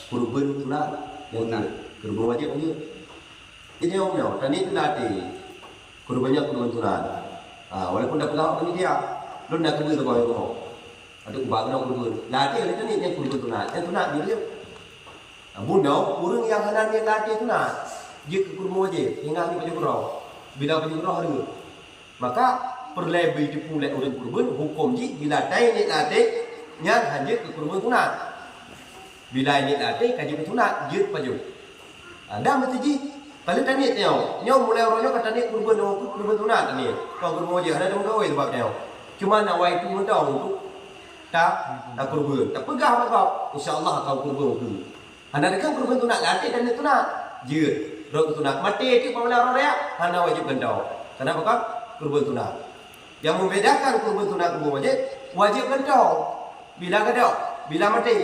kurban sunat yang kurban wajib ni ini orang tadi tu nanti kurbannya kurban sunat walaupun dah pegang ni dia lu nak kurban tu kau ada kubang kurban nanti ada ni yang kurban sunat yang sunat dia bunda orang yang hendak niat latih tu nak dia ke kurma wajib hingga ni baju kurau bila baju kurau hari maka perlebih dipulai orang kurban hukum ji bila tai niat latih nyan hanya ke kurban sunat bila niat latih kaji sunat jut baju anda mesti ji kalau tadi nyo mulai orangnya kata ni kurban sunat ni kau kurma wajib ada dong kau sebab nyo cuma nak wai tu mentau untuk tak kurban tak pegah kau insyaallah kau kurban tu anda dekat kurban tunat latih dan tunat je rok tunat mati itu pamela orang raya anda wajib gendau kenapa kan kurban tunat yang membedakan kurban tunat kurban wajib gendau bila gendau bila mati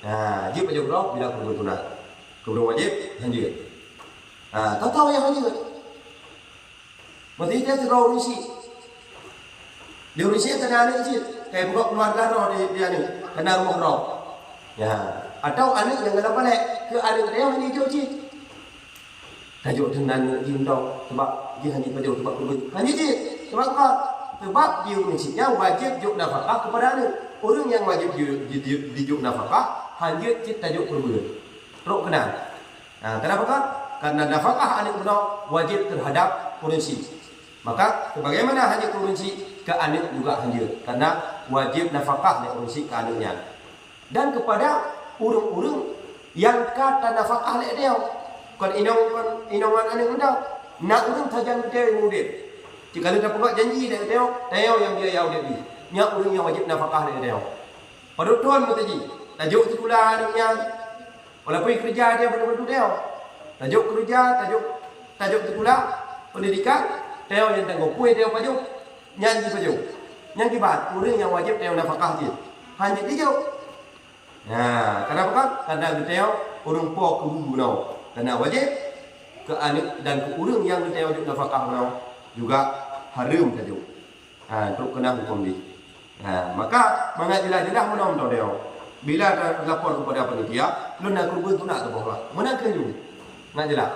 wajib wajib rok bila kurban tunat kurban wajib lanjut tahu yang lanjut mesti dia terau rusi dia rusi kena ada sih kayak buka keluarga roh dia ni kena rumah roh ya atau anak yang dalam balik ke anak dia hanya hijau tajuk tenan jindau sebab dia hanya tajuk sebab kurban hanya je sebab apa sebab dia mestinya wajib juk nafkah kepada anak orang yang wajib dijuk nafkah hanya tajuk kurban teruk kenal kenapa kan karena nafkah anak muda wajib terhadap kurunsi maka sebagaimana hanya kurunsi ke anak juga hanya karena wajib nafkah dan kurunsi ke anaknya dan kepada urung-urung yang kata nafkah lek dia kon inongan ane undang nak urung tajan dia murid jika dia buat janji lek dia yang dia yau dia nya urung yang wajib nafkah lek dia pada tuan mesti tajuk sekolah anaknya walaupun kerja dia betul-betul dia tajuk kerja tajuk sekolah pendidikan dia yang tanggung puai dia paju nyanyi bat urung yang wajib dia nafkah dia hanya dia kenapa kan? Karena kita orang po ke bubu nau. Karena wajib ke anak dan ke urang yang kita wajib nafkah nau juga haram tajuk. Untuk kena hukum ni. Maka mengajilah menau tau dia. Bila lapor kepada panitia, lu nak kurban tunat tu bawa. Mana kenyu? Ngajilah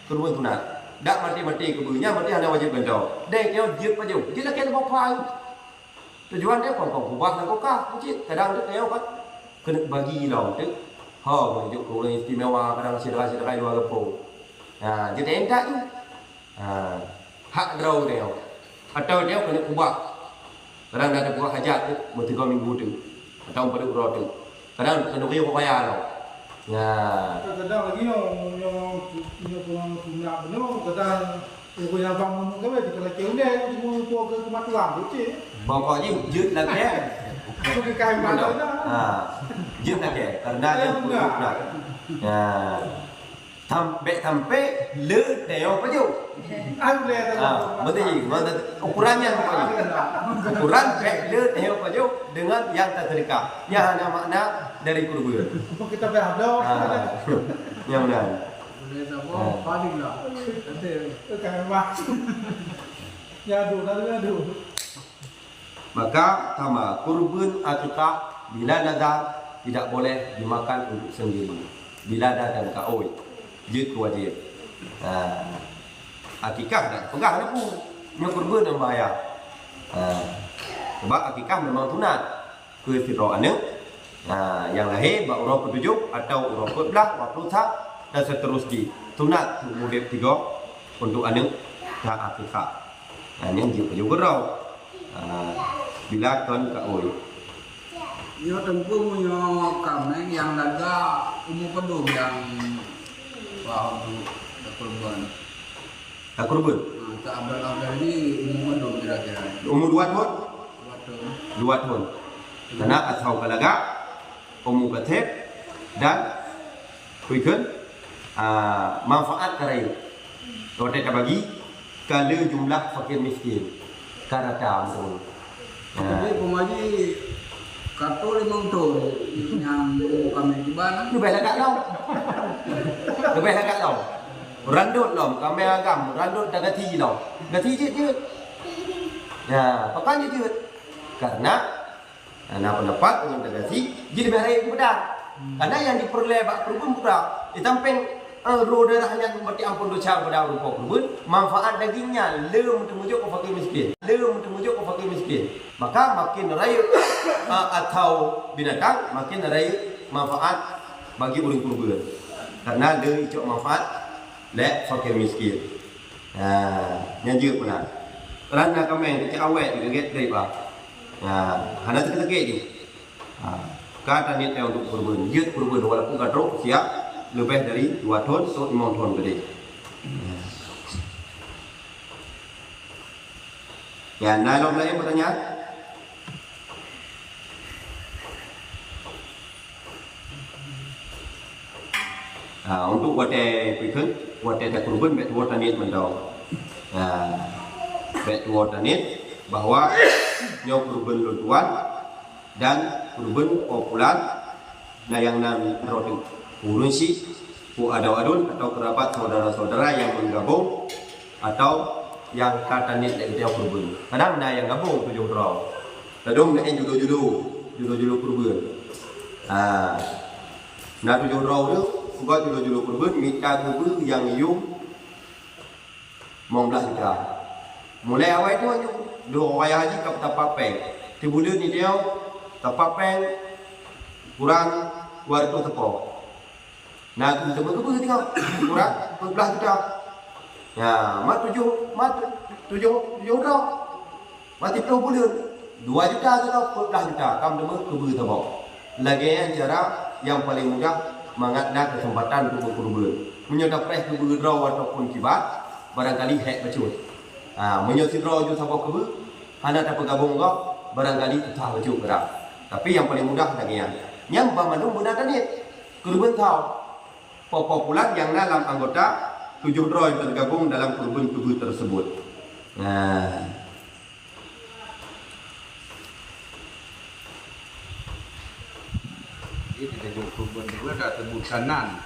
kurban tunat. Dak mati-mati kebunya mati hanya wajib bentau. Dek dia jip paju. Dia nak kena bawa. Tujuan dia kau ubah nak kau mesti kadang dia kan kena bagi lau tu menunjuk orang istimewa kadang sedekah dua lepung jadi entak tu hak draw dia atau dia kena kubah. Kadang ada buah hajat tu, mesti 3 minggu tu. Atau 4 bulan tu. Kadang kena riuh bayar tau. Ya. Kadang lagi yang punya punya benar, kadang yang punya bangun ke apa, kalau kau ni semua puak ke kematuan tu cik. Pokoknya jut lah dia. Aku ke kain mana dah. Jut lah dia. Karena dia pun nak. Ya. Sampai le teo apa je? Aku lihat Mesti ukurannya pokoknya. Ukuran le teo apa je dengan yang tak terdekat. Yang ada makna dari kurban. Apa kita berada? Yang benar. Boleh tak apa? Paling lah. Nanti. Kain mak. Ya aduh. Maka sama kurban akikah bila nazar tidak boleh dimakan untuk sendiri. Bila datang kaoi, jid wajib. Akikah tak pegang dia pun. Nya kurban yang bahaya. Sebab akikah memang sunat. Ke fitrah anak. Yang lahir bak urang ketujuh atau urang ke-11 waktu tak dan seterusnya. Sunat murid 3 untuk anak dan akikah. Yang juga rau. Bila kan kaoi. Yo tempung yo kameng yang laga umur pedung yang wah untuk kurban. Tak kurban. Tak abal ini umur pedung kira-kira. Umur 2 tahun. Waktu 2 tahun. Karena asal kalaga umur ketep dan kuikan manfaat karai. Kalau kita bagi kala jumlah fakir miskin. Karata ampun. jadi pemaji kartu 5 tahun yang kami di mana. Lebih lagak tau. Lebih lagak tau. Randut lom, kami agam, randut dah gati lom. Gati je. Ya, pakanya je. Karena pendapat dengan gati, jadi lebih hari kemudian. Karena yang diperoleh bak kurban pula, ditamping roda hanya berarti ampun dosa kepada rupa kurban, manfaat dagingnya lem temujuk ke fakir miskin. Maka makin raya atau binatang makin raya manfaat bagi orang kurban. Karena dia icuk manfaat le fakir miskin. Yang juga pernah. Kerana kami yang kecil awet juga get dari pak. Hanya terkejut je. Kata ni untuk kurban, jut kurban walaupun kadrok siap lebih dari 2 tahun atau 5 tahun gede. Ya, nalong lain pertanyaan? Untuk wadah pikir, wadah tak kurban, bet wadah niat mendau. Bet wadah niat bahawa nyok kurban lutuan dan kurban popular, nah yang nam rodu urun si, adun atau kerabat saudara-saudara yang menggabung atau yang kata niat dari dia kurban. Kadang ada yang gabung 7 orang. Kadang ada yang judul kurban. Nah 7 orang tu buat judul kurban minta kurban yang yung mau belah juga. Mulai awal tu hanya 2 orang haji ke tapapeng. Di bulan ni dia tapapeng kurang 200 tepok. Nah, kita berkumpul tengok kurang belah kita. Ya, mat 7 orang. Mati 10 bulan. 2 juta atau 14 juta. Kamu demo kubur tebak. Lagi yang cara yang paling mudah mengadna kesempatan untuk berkurban. Menyodap pres kubur draw ataupun kibat barangkali hek becut. Menyodap draw juga sampai kubur. Hana tak bergabung kau barangkali tak becut gerak. Tapi yang paling mudah lagi yang bermandu mudah tadi kurban tahu. Popular yang dalam anggota 7 draw yang tergabung dalam kurban kubur tersebut. Ini kita kurban juga dah tebut kanan.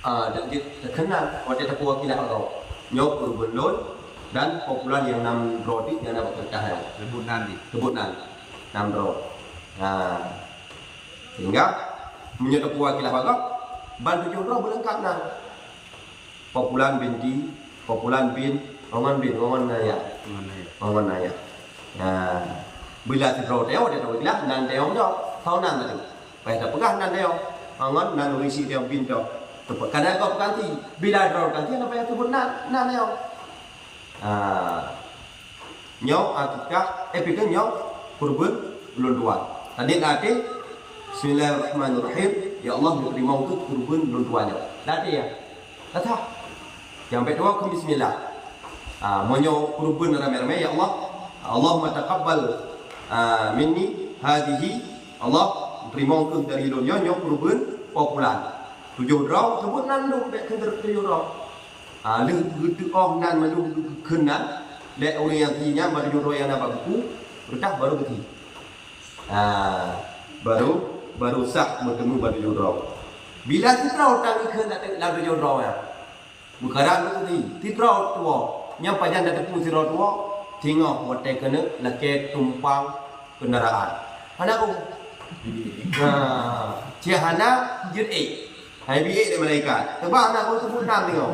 Dan dia terkenal waktu itu wakilah kau nyok kurban lon dan popular yang 6 draw itu yang dapat tercapai. Tebut nanti. Tebut 6 draw. Sehingga menyertai wakilah kau ban 7 draw berlengkap nah. Popular binti, popular bin, ongan naya. Bila si draw teo dia tahu bilang nan teo dah, tahu nan tu. Pada pegang nan teo, ongan nan isi teo bin teo. Kadang kau ganti, bila draw ganti apa yang tu nan teo. nhau akikah pikir nhau kurban ulun tuan. Tadi nanti Bismillahirrahmanirrahim. Ya Allah terima ke kurban ulun tuannya. Nanti ya. Kata. Yang kedua ke bismillah. Monyo kurban ramai-ramai ya Allah. Allahumma taqabbal minni hadhihi. Allah terima ke dari ulun nyo kurban populan. 7 rau sebut nan lu dek ke 7 rau. Lu gitu nan malu kenan. Dek orang yang tinya baru 7 rau yang dapat buku, bertah baru beti. Baru sah bertemu baru 7 rau. Bila titrau tangi ke nak lalu 7 rau ya. Bukaran tu titrau tua. Nyam pajan dak tepung sirau tua, tengok hotel kena lake tumpang kendaraan. Hana ku. Cihana jir hai bi dari malaikat. Tebak nak kau sebut nama tengok.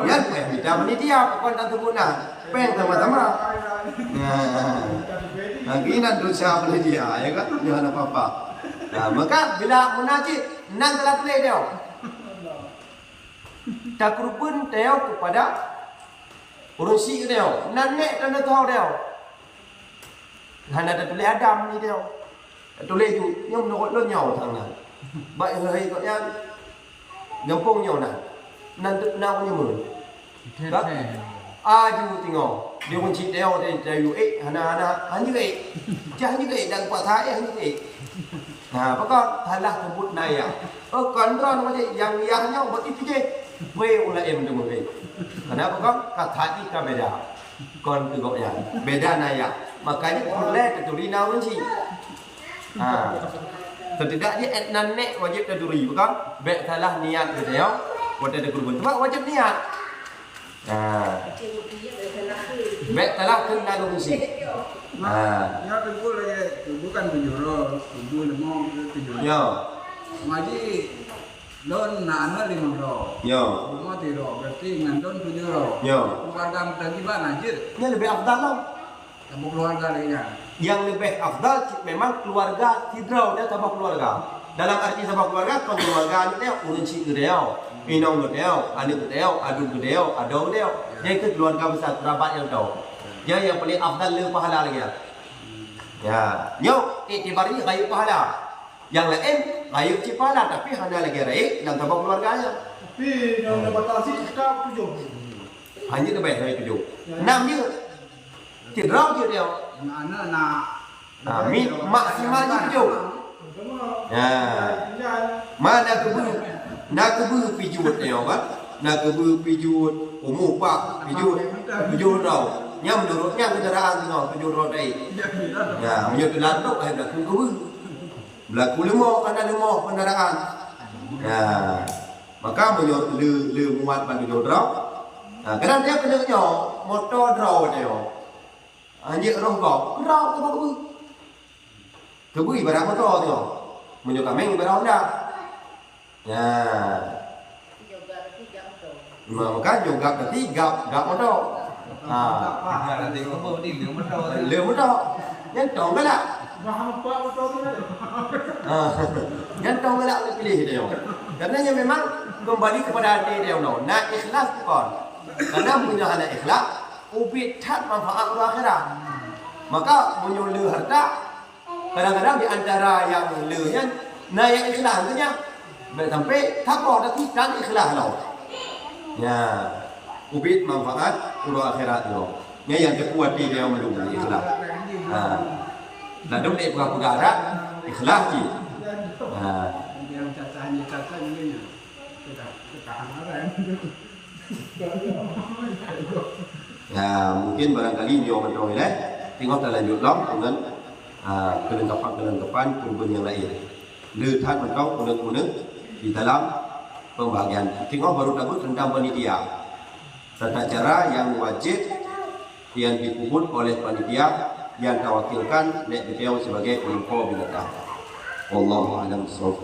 Ya, kita panitia bukan tak sebut nama. Peng sama-sama. Lagi nak dosa panitia, ya kan? Jangan apa-apa. Maka bila munajat nan telah tulis dia. Takrubun dia kepada urusi dia. Nan nek tanda tahu dia. Hana tulis Adam ni dia. Tulis tu nyom nak lo nyau thang nan. Baik hari kau yang gampang nyaw nanti nak punya mun. Aju tengok dia kunci dia dia hana hanya jangan dan kuat saya hanya pakak halah sebut naya. Kontrol macam yang nya buat itu je. We ulah tu mungkin. Kenapa kau kata ini beda. Kon tu kau yang beda naya. Makanya boleh keturi nawan sih. Setidaknya nanek wajib taduri bukan? Baik salah niat dia, buat ada kurban. Sebab wajib niat. Baik salah kena lurusi. Ya tubuh lagi, bukan 7 rau, tubuh lemong 7 rau. Ya. Ngaji don nak 5 rau. Ya. Rumah 3 rau, berarti ngandon 7 rau. Ya. Keluarga tadi mana anjir? Ini lebih afdal lah. Kamu keluarga lainnya. Yang lebih afdal memang keluarga hidrau dia tambah keluarga. Dalam arti tambah keluarga, kalau keluarga dia urun si dia, inong dia, adik dia, adu dia, adau dia. Dia ke keluarga besar kerabat yang tahu. Dia yang paling afdal le pahala lagi. Ya, nyok itibari gayub pahala. Yang lain gayub ci pahala tapi hanya lagi raik dan tambah keluarganya. Tapi yang batasi sekarang 7. Hanya lebih dari 7. 6 je. Hidrau je dia. Anak Maksimalnya 7. Ya. Mana kebu pijut dia kan? Nak kebu pijut umur pak pijut rau. Yang menurutnya kendaraan tengok 7 rau tadi. Ya, menyut landok ai dak kebu. Berlaku lemah kana lemah kendaraan. Ya. Maka menyut le muat ban 7 rau. Kadang dia kena motor rau dia. Anjir roh kau, rau ke kebu. Kebu ibarat motor tu. Menyuk kambing ibarat Honda. Ya. Maka juga berarti gap motor. Nanti kau ni Le motor. Yang tong galak. Bahan apa motor tu ada? Yang tong galak pilih dia. Karena memang kembali kepada hati dia no. Nak ikhlas bukan. Karena punya hanya ikhlas ubit tat manfaat akhirat. Maka menyuluh harta kadang-kadang di antara yang leunya nah yang ikhlas tu nya sampai takor tapi kan ikhlas lo. Ya. Ubit manfaat akhirat lo. Nya yang kekuat dia melulu ikhlas. Dan dong dia perkara ikhlas je. Yang caca ini kita Ya, mungkin barangkali dia betul ini. Tengok kita lanjut dengan kelengkapan kurban yang lain. Lihat mereka unek-unek di dalam pembagian. Tengok baru takut tentang panitia. Tata cara yang wajib yang dikubur oleh panitia yang diwakilkan nek beliau sebagai info binatang. Wallahu a'lam bishawab.